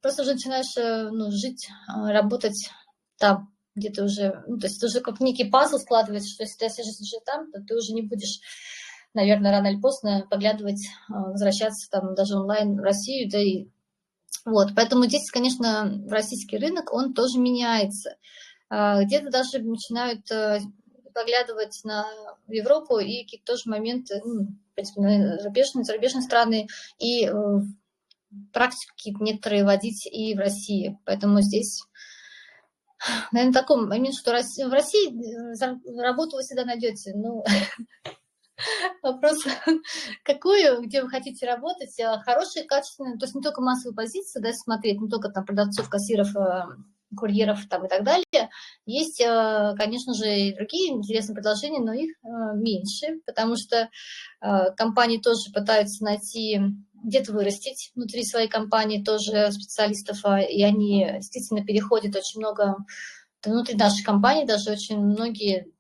просто уже начинаешь, ну, жить, работать там, где ты уже, ну, то есть это уже как некий пазл складывается, что если ты сидишь уже там, то ты уже не будешь, наверное, рано или поздно поглядывать, возвращаться там даже онлайн в Россию, да и вот. Поэтому здесь, конечно, российский рынок, он тоже меняется. Где-то даже начинают поглядывать на Европу и какие-то тоже моменты, ну, в принципе, на зарубежные страны, и практики некоторые вводить и в России. Поэтому здесь, наверное, такой момент, что в России работу вы всегда найдете. Ну, вопрос, какую, где вы хотите работать, хорошие, качественные, то есть не только массовые позиции, да, смотреть, не только там продавцов, кассиров, курьеров там и так далее. Есть, конечно же, и другие интересные предложения, но их меньше, потому что компании тоже пытаются найти, где-то вырастить внутри своей компании тоже специалистов, и они действительно переходят очень много внутри нашей компании, даже очень многие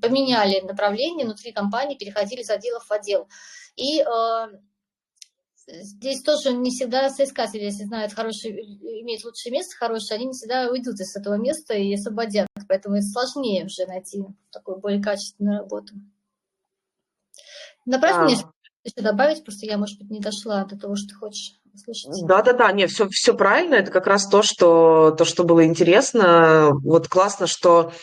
поменяли направление внутри компании, переходили из отделов в отдел. И здесь тоже не всегда соискатели, если знают хорошее, имеют лучшее место хорошее, они не всегда уйдут из этого места и освободят. Поэтому сложнее уже найти такую более качественную работу. Направь мне еще добавить, просто я, может быть, не дошла до того, что ты хочешь услышать. Да, не, все правильно. Это как раз то, что было интересно. Вот классно, что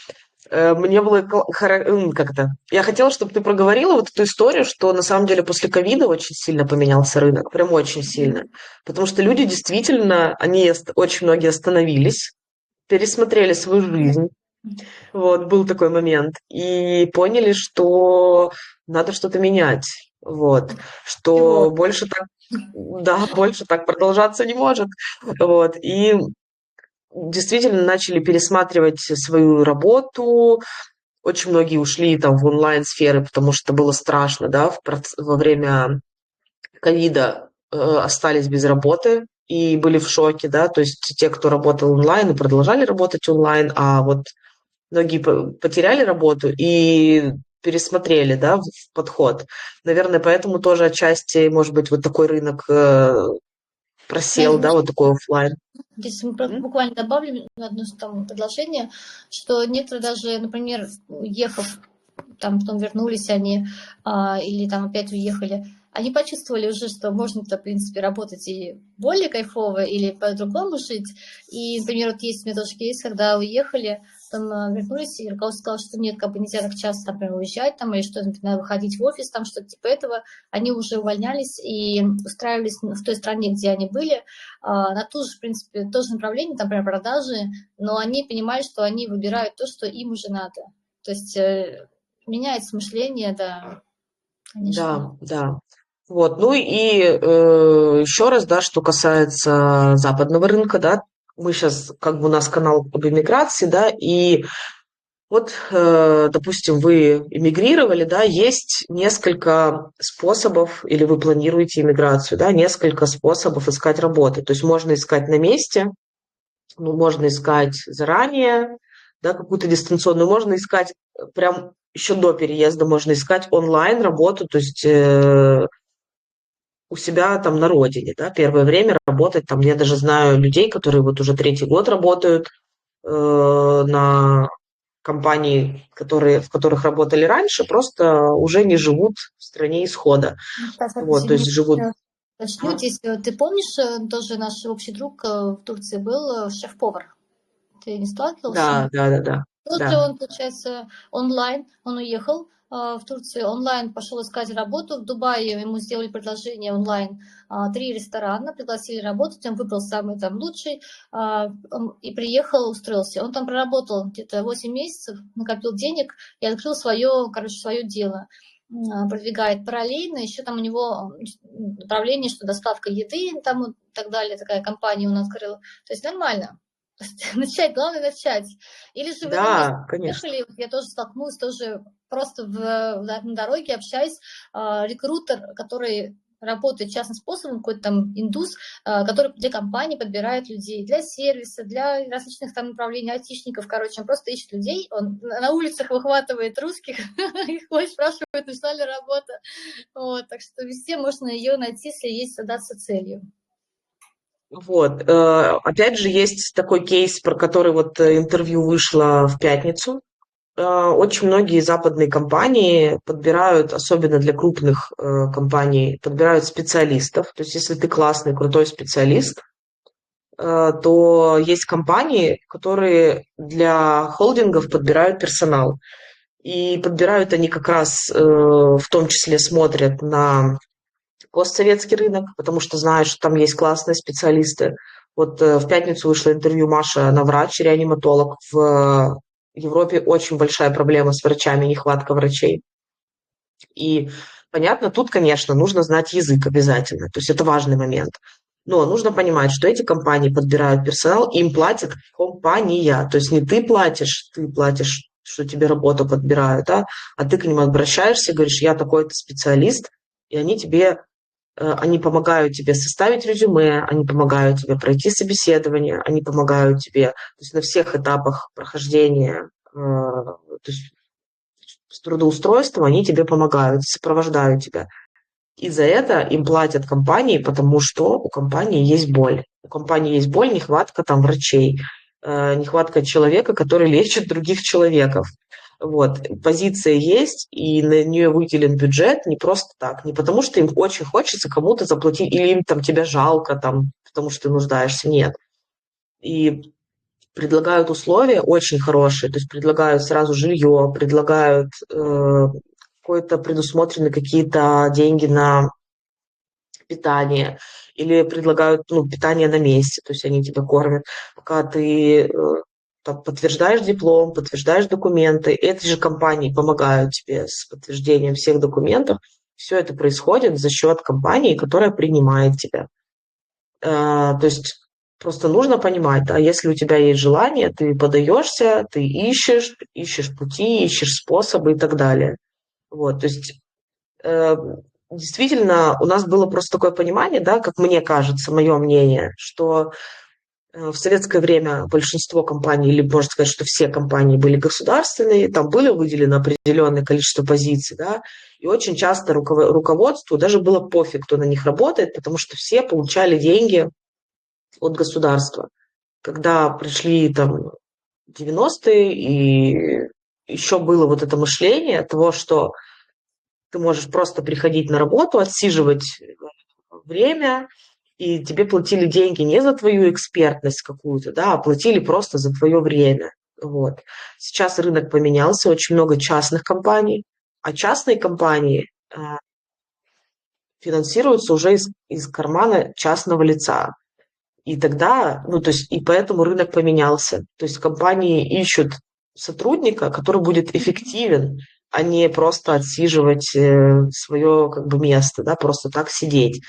мне было как-то. Я хотела, чтобы ты проговорила вот эту историю, что на самом деле после ковида очень сильно поменялся рынок, прям очень сильно. Потому что люди действительно, они очень многие остановились, пересмотрели свою жизнь. Вот, был такой момент. И поняли, что надо что-то менять. Вот. Что больше так продолжаться не может. Вот. И действительно начали пересматривать свою работу. Очень многие ушли там в онлайн-сферы, потому что было страшно, да, во время ковида остались без работы и были в шоке, да, то есть те, кто работал онлайн и продолжали работать онлайн, а вот многие потеряли работу и пересмотрели, да, в подход. Наверное, поэтому тоже отчасти, может быть, вот такой рынок просел, да, вот такой офлайн. Здесь буквально добавлю одно там предложение, что некоторые даже, например, уехав, там потом вернулись они, или там опять уехали, они почувствовали уже, что можно-то, в принципе, работать и более кайфово, или по-другому жить. И, например, вот есть у меня тоже кейс, когда уехали, там вернулись, и руководство сказало, что нет, как бы нельзя так часто, например, уезжать там, или что надо выходить в офис, там что-то типа этого. Они уже увольнялись и устраивались в той стране, где они были, на ту же, в принципе, то же направление, там, например, продажи, но они понимали, что они выбирают то, что им уже надо. То есть меняется мышление, да, конечно. Да, да. Вот, ну и еще раз, да, что касается западного рынка, да, мы сейчас, как бы у нас канал об иммиграции, да, и вот, допустим, вы эмигрировали, да, есть несколько способов, или вы планируете иммиграцию, да, несколько способов искать работу. То есть можно искать на месте, ну, можно искать заранее, да, какую-то дистанционную, можно искать прям еще до переезда, можно искать онлайн работу, то есть у себя там на родине, да, первое время работать там, я даже знаю людей, которые вот уже третий год работают на компании, в которых работали раньше, просто уже не живут в стране исхода. Так, Вот, то извини, есть живут... уточню здесь. Ты помнишь, тоже наш общий друг в Турции был шеф-повар? Ты не сталкивался? Да, да, да, да, Тоже да. он, получается, онлайн, он уехал в Турцию, онлайн пошел искать работу. В Дубае ему сделали предложение онлайн, 3 ресторана, пригласили работать, он выбрал самый там лучший и приехал, устроился. Он там проработал где-то 8 месяцев, накопил денег и открыл свое дело. Продвигает параллельно, еще там у него направление, что доставка еды там и так далее, такая компания он открыл. То есть нормально. Начать, главное начать. Или же вы на месте Да, конечно. ехали, я тоже столкнулась, тоже просто на дороге общаюсь, рекрутер, который работает частным способом, какой-то там индус, который для компании подбирает людей, для сервиса, для различных там направлений, айтишников, короче, он просто ищет людей, он на улицах выхватывает русских, их ходит, спрашивает, нужна ли работа. Вот, так что везде можно ее найти, если есть задаться целью. Вот. Опять же, есть такой кейс, про который вот интервью вышло в пятницу. Очень многие западные компании подбирают, особенно для крупных компаний, подбирают специалистов. То есть, если ты классный, крутой специалист, то есть компании, которые для холдингов подбирают персонал. И подбирают они как раз, в том числе смотрят на постсоветский рынок, потому что знают, что там есть классные специалисты. Вот в пятницу вышло интервью Маша, она врач, реаниматолог. В Европе очень большая проблема с врачами, нехватка врачей. И понятно, тут, конечно, нужно знать язык обязательно, то есть это важный момент. Но нужно понимать, что эти компании подбирают персонал, им платит компания. То есть не ты платишь, что тебе работу подбирают, а ты к ним обращаешься, говоришь, я такой-то специалист, и они помогают тебе составить резюме, они помогают тебе пройти собеседование, они помогают тебе, то есть на всех этапах прохождения, то есть с трудоустройством они тебе помогают, сопровождают тебя. И за это им платят компании, потому что у компании есть боль. У компании есть боль, нехватка там врачей, нехватка человека, который лечит других человеков. Вот, позиция есть, и на нее выделен бюджет не просто так, не потому что им очень хочется кому-то заплатить, или им там тебя жалко, там, потому что ты нуждаешься, нет. И предлагают условия очень хорошие, то есть предлагают сразу жилье, предлагают какое-то предусмотрены какие-то деньги на питание, или предлагают питание на месте, то есть они тебя кормят, пока ты там, подтверждаешь диплом, подтверждаешь документы, эти же компании помогают тебе с подтверждением всех документов. Все это происходит за счет компании, которая принимает тебя. То есть просто нужно понимать, да, если у тебя есть желание, ты подаешься, ты ищешь пути, ищешь способы и так далее. Вот, то есть действительно у нас было просто такое понимание, да, как мне кажется, мое мнение, что в советское время большинство компаний, или можно сказать, что все компании были государственные, там было выделено определенное количество позиций, да, и очень часто руководству даже было пофиг, кто на них работает, потому что все получали деньги от государства. Когда пришли там 90-е, и еще было вот это мышление того, что ты можешь просто приходить на работу, отсиживать время, и тебе платили деньги не за твою экспертность какую-то, да, а платили просто за твое время. Вот. Сейчас рынок поменялся, очень много частных компаний, а частные компании финансируются уже из кармана частного лица. И тогда, ну, то есть, и поэтому рынок поменялся. То есть компании ищут сотрудника, который будет эффективен, а не просто отсиживать свое как бы место, да, просто так сидеть.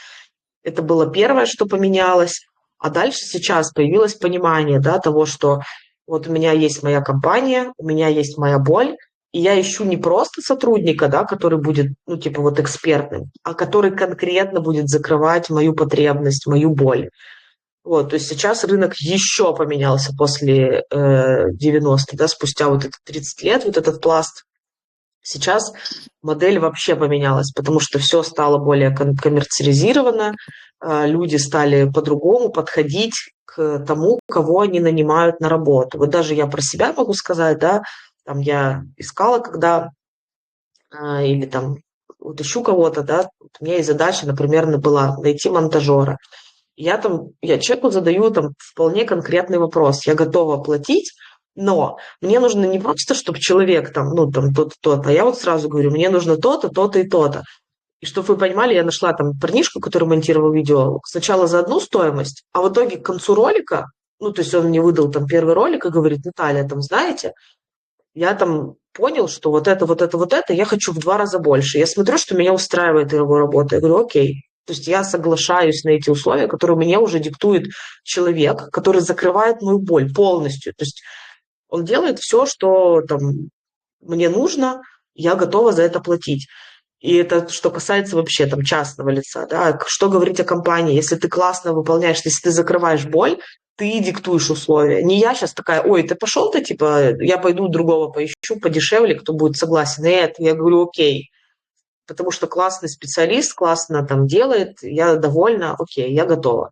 Это было первое, что поменялось. А дальше сейчас появилось понимание, да, того, что вот у меня есть моя компания, у меня есть моя боль, и я ищу не просто сотрудника, да, который будет, ну, типа вот экспертным, а который конкретно будет закрывать мою потребность, мою боль. Вот, то есть сейчас рынок еще поменялся после 90-х, да, спустя вот это 30 лет, вот этот пласт. Сейчас модель вообще поменялась, потому что все стало более коммерциализировано, люди стали по-другому подходить к тому, кого они нанимают на работу. Вот даже я про себя могу сказать, да, там я искала, когда или там вот ищу кого-то, да, у меня есть задача, например, была найти монтажера. Я человеку задаю там вполне конкретный вопрос. Я готова платить, но мне нужно не просто, чтобы человек там, ну, там, то-то, то-то, а я вот сразу говорю, мне нужно то-то, то-то и то-то. И чтобы вы понимали, я нашла там парнишку, который монтировал видео, сначала за одну стоимость, а в итоге к концу ролика, ну, то есть он мне выдал там первый ролик и говорит, Наталья, там, знаете, я там понял, что вот это, вот это, вот это, я хочу в 2 раза больше. Я смотрю, что меня устраивает его работа. Я говорю, окей. То есть я соглашаюсь на эти условия, которые мне уже диктует человек, который закрывает мою боль полностью. То есть он делает все, что там мне нужно, я готова за это платить. И это что касается вообще там частного лица, да, что говорить о компании, если ты классно выполняешь, если ты закрываешь боль, ты диктуешь условия. Не я сейчас такая, ой, ты пошел ты, типа, я пойду другого поищу подешевле, кто будет согласен. Нет, я говорю, окей, потому что классный специалист, классно там делает, я довольна, окей, я готова.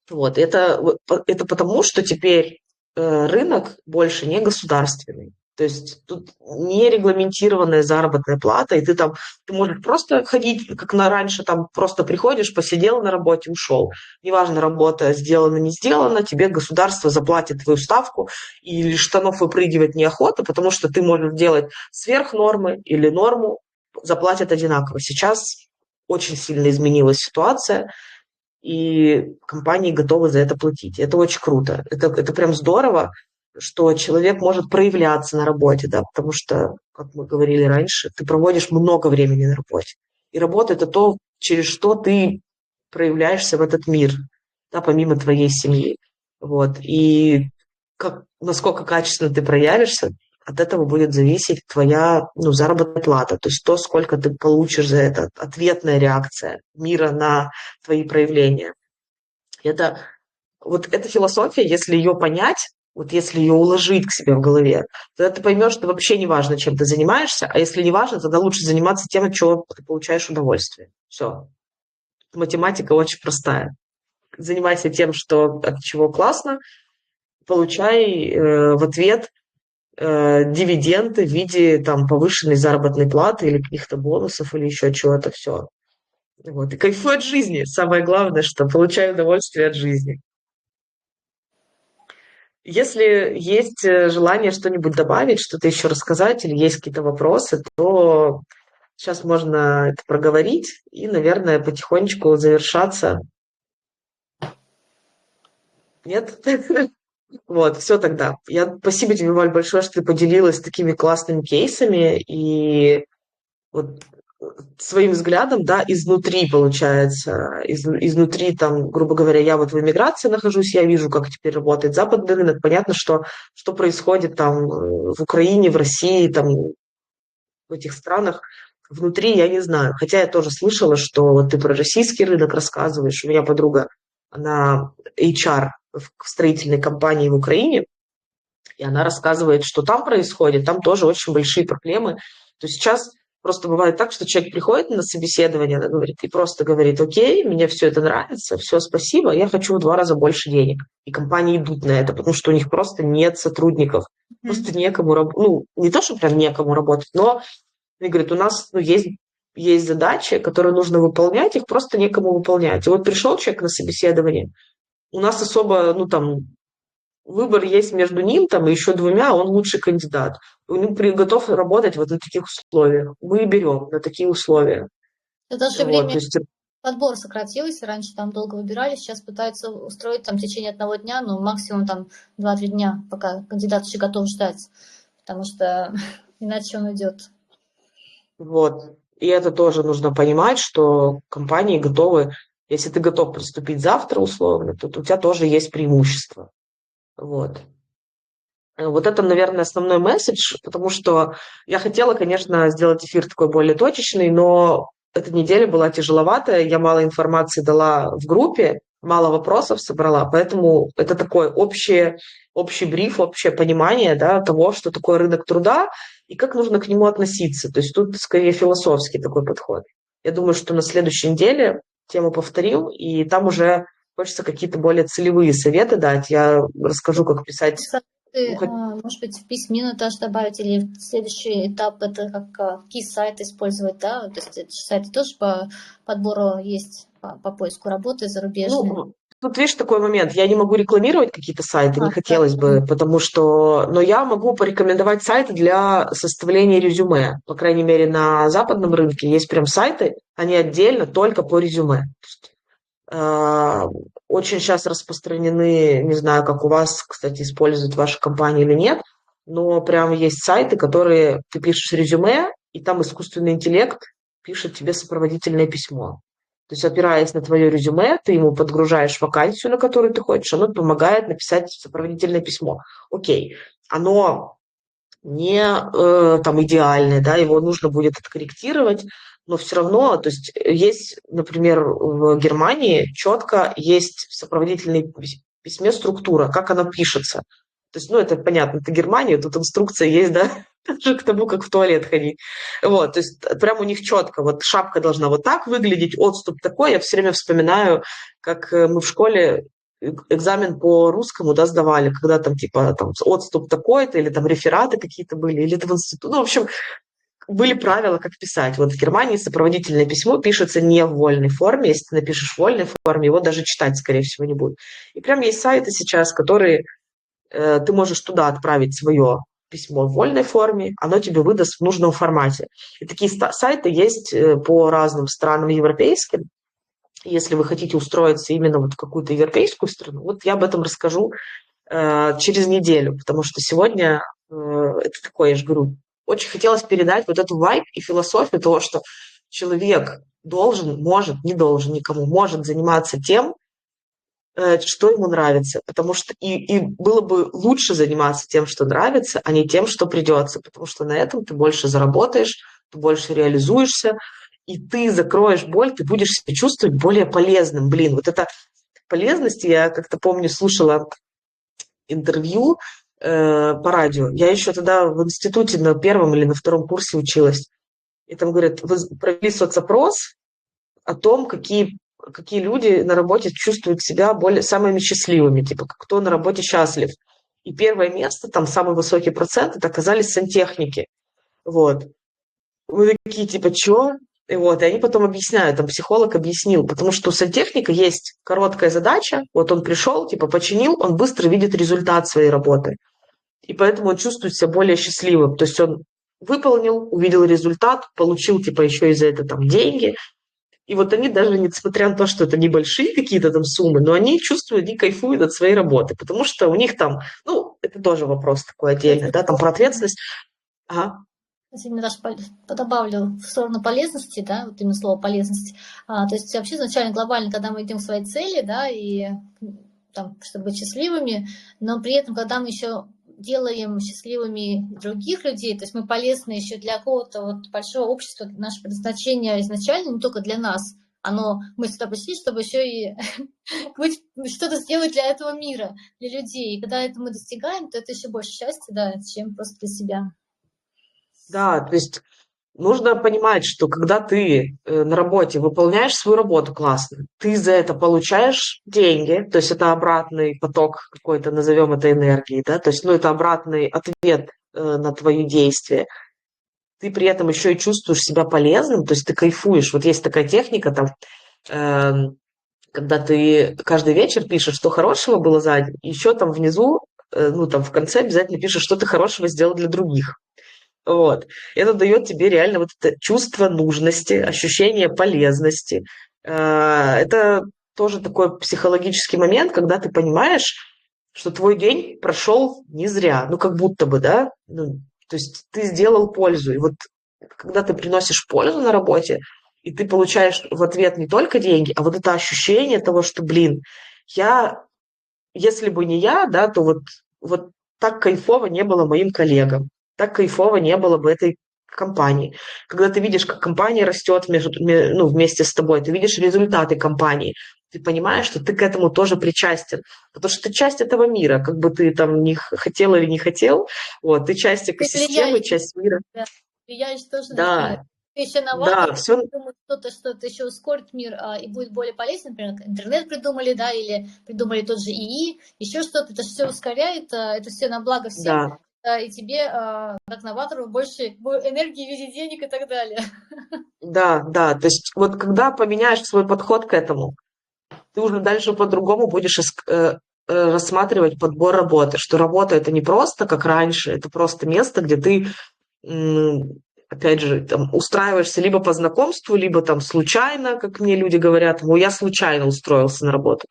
Вот, это потому, что теперь рынок больше не государственный. То есть тут не регламентированная заработная плата, и ты можешь просто ходить, как на раньше, там просто приходишь, посидел на работе, ушел. Неважно, работа сделана, не сделана, тебе государство заплатит твою ставку, и из штанов выпрыгивать неохота, потому что ты можешь делать сверх нормы или норму, заплатят одинаково. Сейчас очень сильно изменилась ситуация, и компании готовы за это платить. Это очень круто. Это прям здорово, что человек может проявляться на работе, да, потому что, как мы говорили раньше, ты проводишь много времени на работе. И работа – это то, через что ты проявляешься в этот мир, да, помимо твоей семьи. Вот. И насколько качественно ты проявишься, от этого будет зависеть твоя, ну, заработная плата, то есть то, сколько ты получишь за это, ответная реакция мира на твои проявления. Это, вот эта философия, если ее понять, вот если ее уложить к себе в голове, то ты поймешь, что вообще не важно, чем ты занимаешься, а если не важно, тогда лучше заниматься тем, от чего ты получаешь удовольствие. Все. Математика очень простая. Занимайся тем, что, от чего классно, получай в ответ дивиденды в виде там повышенной заработной платы или каких-то бонусов или еще чего-то, все. Вот. И кайфуй от жизни. Самое главное, что получай удовольствие от жизни. Если есть желание что-нибудь добавить, что-то еще рассказать или есть какие-то вопросы, то сейчас можно это проговорить и, наверное, потихонечку завершаться. Нет? Вот, все тогда. Спасибо тебе, Валь, большое, что ты поделилась такими классными кейсами и вот своим взглядом, да, изнутри, получается, изнутри, там, грубо говоря, я вот в эмиграции нахожусь, я вижу, как теперь работает западный рынок, понятно, что происходит там в Украине, в России, там, в этих странах, внутри я не знаю, хотя я тоже слышала, что вот ты про российский рынок рассказываешь, у меня подруга, она HR в строительной компании в Украине, и она рассказывает, что там происходит, там тоже очень большие проблемы. То есть сейчас просто бывает так, что человек приходит на собеседование, она говорит, и просто говорит, окей, мне все это нравится, все, спасибо, я хочу в 2 раза больше денег. И компании идут на это, потому что у них просто нет сотрудников, просто некому работать. Ну, не то, что прям некому работать, но, они говорят, у нас есть задачи, которые нужно выполнять, их просто некому выполнять. И вот пришел человек на собеседование, у нас особо, ну, там, выбор есть между ним там и еще двумя, он лучший кандидат. Он готов работать вот на таких условиях. Мы берем на такие условия. Это же Вот, то время есть подбора сократилось, раньше там долго выбирали, сейчас пытаются устроить там в течение одного дня, ну, максимум там 2-3 дня, пока кандидат еще готов ждать, потому что иначе он уйдет. вот. И это тоже нужно понимать, что компании готовы, если ты готов приступить завтра условно, то у тебя тоже есть преимущество. Вот. Вот это, наверное, основной месседж, потому что я хотела, конечно, сделать эфир такой более точечный, но эта неделя была тяжеловатая, я мало информации дала в группе, мало вопросов собрала, поэтому это такой общий бриф, общее понимание, да, того, что такое рынок труда и как нужно к нему относиться. То есть тут скорее философский такой подход. Я думаю, что на следующей неделе тему повторим, и там уже хочется какие-то более целевые советы дать. Я расскажу, как писать. Ты, может быть, в письменную тоже добавить, или в следующий этап это как какие сайты использовать, да? То есть эти сайты тоже по подбору есть, по поиску работы зарубежной. Ну, тут, видишь, такой момент. Я не могу рекламировать какие-то сайты, не Да. хотелось бы, потому что... Но я могу порекомендовать сайты для составления резюме. По крайней мере, на западном рынке есть прям сайты, они отдельно только по резюме. Э, Очень сейчас распространены, не знаю, как у вас, кстати, используют ваши компании или нет, но прям есть сайты, которые ты пишешь резюме, и там искусственный интеллект пишет тебе сопроводительное письмо. То есть, опираясь на твое резюме, ты ему подгружаешь вакансию, на которую ты хочешь, оно помогает написать сопроводительное письмо. Окей, оно не там идеальное, да, его нужно будет откорректировать, но все равно, то есть есть, например, в Германии четко есть в сопроводительном письме структура, как она пишется. То есть, ну, это понятно, это Германия, тут инструкция есть, да, даже к тому, как в туалет ходить. Вот, то есть прям у них четко, вот шапка должна вот так выглядеть, отступ такой. Я все время вспоминаю, как мы в школе экзамен по русскому, да, сдавали, когда там, типа, там, отступ такой-то, или там рефераты какие-то были, или это в институт. Ну, в общем, были правила, как писать. Вот в Германии сопроводительное письмо пишется не в вольной форме. Если ты напишешь в вольной форме, его даже читать, скорее всего, не будет. И прям есть сайты сейчас, которые ты можешь туда отправить свое письмо в вольной форме, оно тебе выдаст в нужном формате. И такие сайты есть по разным странам европейским. Если вы хотите устроиться именно вот в какую-то европейскую страну, вот я об этом расскажу через неделю, потому что сегодня это такое, я же говорю, очень хотелось передать вот эту вайб и философию того, что человек должен, может, не должен никому, может заниматься тем, что ему нравится, потому что и было бы лучше заниматься тем, что нравится, а не тем, что придется, потому что на этом ты больше заработаешь, ты больше реализуешься, и ты закроешь боль, ты будешь себя чувствовать более полезным. Блин, вот эта полезность, я как-то помню, слушала интервью по радио. Я еще тогда в институте на первом или на втором курсе училась. И там говорят, вы провели соцопрос о том, какие люди на работе чувствуют себя самыми счастливыми, типа, кто на работе счастлив. И первое место, там самый высокий процент, это оказались сантехники. Вот. Мы такие, типа, чё? И они потом объясняют, там психолог объяснил, потому что у сантехника есть короткая задача, вот он пришел, типа, починил, он быстро видит результат своей работы. И поэтому он чувствует себя более счастливым. То есть он выполнил, увидел результат, получил, типа, еще и за это там деньги. И вот они даже, несмотря на то, что это небольшие какие-то там суммы, но они чувствуют, они кайфуют от своей работы, потому что у них там, ну, это тоже вопрос такой отдельный, да, там про ответственность. Ага. Именно даже добавлю в сторону полезности, да, вот именно слово полезность. То есть вообще изначально глобально, когда мы идем к своей цели, да, и там, чтобы быть счастливыми, но при этом, когда мы еще делаем счастливыми других людей, то есть мы полезны еще для какого-то вот большого общества, наше предназначение изначально не только для нас, мы сюда пришли, чтобы еще и что-то сделать для этого мира, для людей. И когда это мы достигаем, то это еще больше счастья, да, чем просто для себя. Да, то есть нужно понимать, что когда ты на работе выполняешь свою работу классно, ты за это получаешь деньги, то есть это обратный поток какой-то, назовем это энергией, да, то есть, ну, это обратный ответ на твои действия. Ты при этом еще и чувствуешь себя полезным, то есть ты кайфуешь. Вот есть такая техника там, когда ты каждый вечер пишешь, что хорошего было за день, еще там внизу ну, там в конце обязательно пишешь, что ты хорошего сделал для других. Вот. Это дает тебе реально вот это чувство нужности, ощущение полезности. Это тоже такой психологический момент, когда ты понимаешь, что твой день прошел не зря, ну, как будто бы, да, ну, то есть ты сделал пользу. И вот когда ты приносишь пользу на работе, и ты получаешь в ответ не только деньги, а вот это ощущение того, что, блин, я, если бы не я, да, то вот так кайфово не было моим коллегам, так кайфово не было бы этой компании. Когда ты видишь, как компания растет ну, вместе с тобой, ты видишь результаты компании, ты понимаешь, что ты к этому тоже причастен, потому что ты часть этого мира, как бы ты там не хотел или не хотел, вот, ты часть Ты экосистемы, влияешь, часть мира. да, влияешь тоже на этот мир. Да, Ты еще да, новатор, все, думаешь, что-то еще ускорит мир и будет более полезен, например, интернет придумали, да, или придумали тот же ИИ, еще что-то, это все ускоряет, это все на благо всем, да, и тебе, как новатору, больше энергии в виде денег и так далее. да, да, то есть вот когда поменяешь свой подход к этому, ты уже дальше по-другому будешь рассматривать подбор работы, что работа это не просто как раньше, это просто место, где ты, опять же, там, устраиваешься либо по знакомству, либо там случайно, как мне люди говорят, ну, я случайно устроился на работу.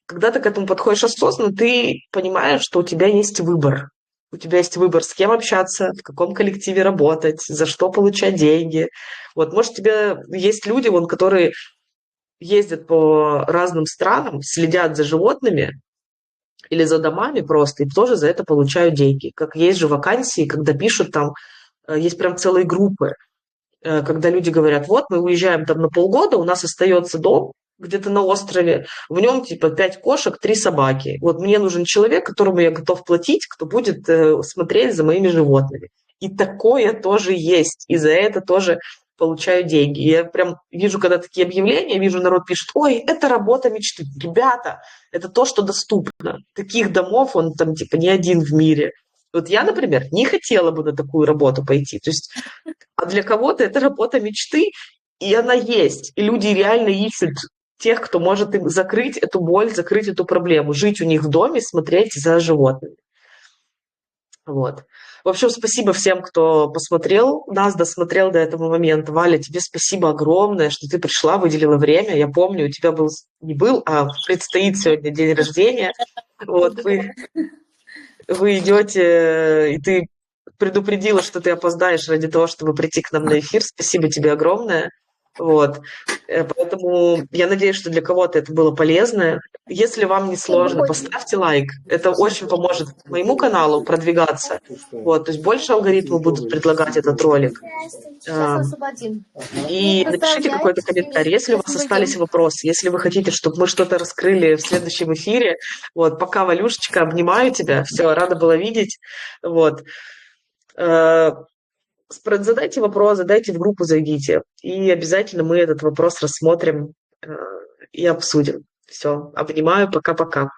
Когда ты к этому подходишь осознанно, ты понимаешь, что у тебя есть выбор. У тебя есть выбор, с кем общаться, в каком коллективе работать, за что получать деньги. Вот, может, тебе есть люди, вон, которые ездят по разным странам, следят за животными или за домами просто, и тоже за это получают деньги. Как есть же вакансии, когда пишут там, есть прям целые группы, когда люди говорят, вот мы уезжаем там на полгода, у нас остается дом где-то на острове, в нем типа 5 кошек, 3 собаки. Вот мне нужен человек, которому я готов платить, кто будет смотреть за моими животными. И такое тоже есть, и за это тоже получаю деньги. Я прям вижу, когда такие объявления, вижу, народ пишет, ой, это работа мечты. Ребята, это то, что доступно. Таких домов, он там типа не один в мире. Вот я, например, не хотела бы на такую работу пойти. То есть а для кого-то это работа мечты, и она есть. И люди реально ищут тех, кто может им закрыть эту боль, закрыть эту проблему, жить у них в доме, смотреть за животными. Вот. В общем, спасибо всем, кто посмотрел нас, досмотрел до этого момента. Валя, тебе спасибо огромное, что ты пришла, выделила время. Я помню, у тебя был, не был, а предстоит сегодня день рождения. Вот, вы идете, и ты предупредила, что ты опоздаешь ради того, чтобы прийти к нам на эфир. Спасибо тебе огромное. Вот. Поэтому я надеюсь, что для кого-то это было полезно. Если вам не сложно, поставьте лайк. Это очень поможет моему каналу продвигаться. Вот, то есть больше алгоритмов будут предлагать этот ролик. Сейчас освободим. И напишите Поздравляю, какой-то комментарий, если у вас остались вопросы, если вы хотите, чтобы мы что-то раскрыли в следующем эфире. Вот, пока, Валюшечка, обнимаю тебя. Все, рада была видеть. Вот. Задайте вопрос, задайте в группу, зайдите. И обязательно мы этот вопрос рассмотрим и обсудим. Все, обнимаю, пока-пока.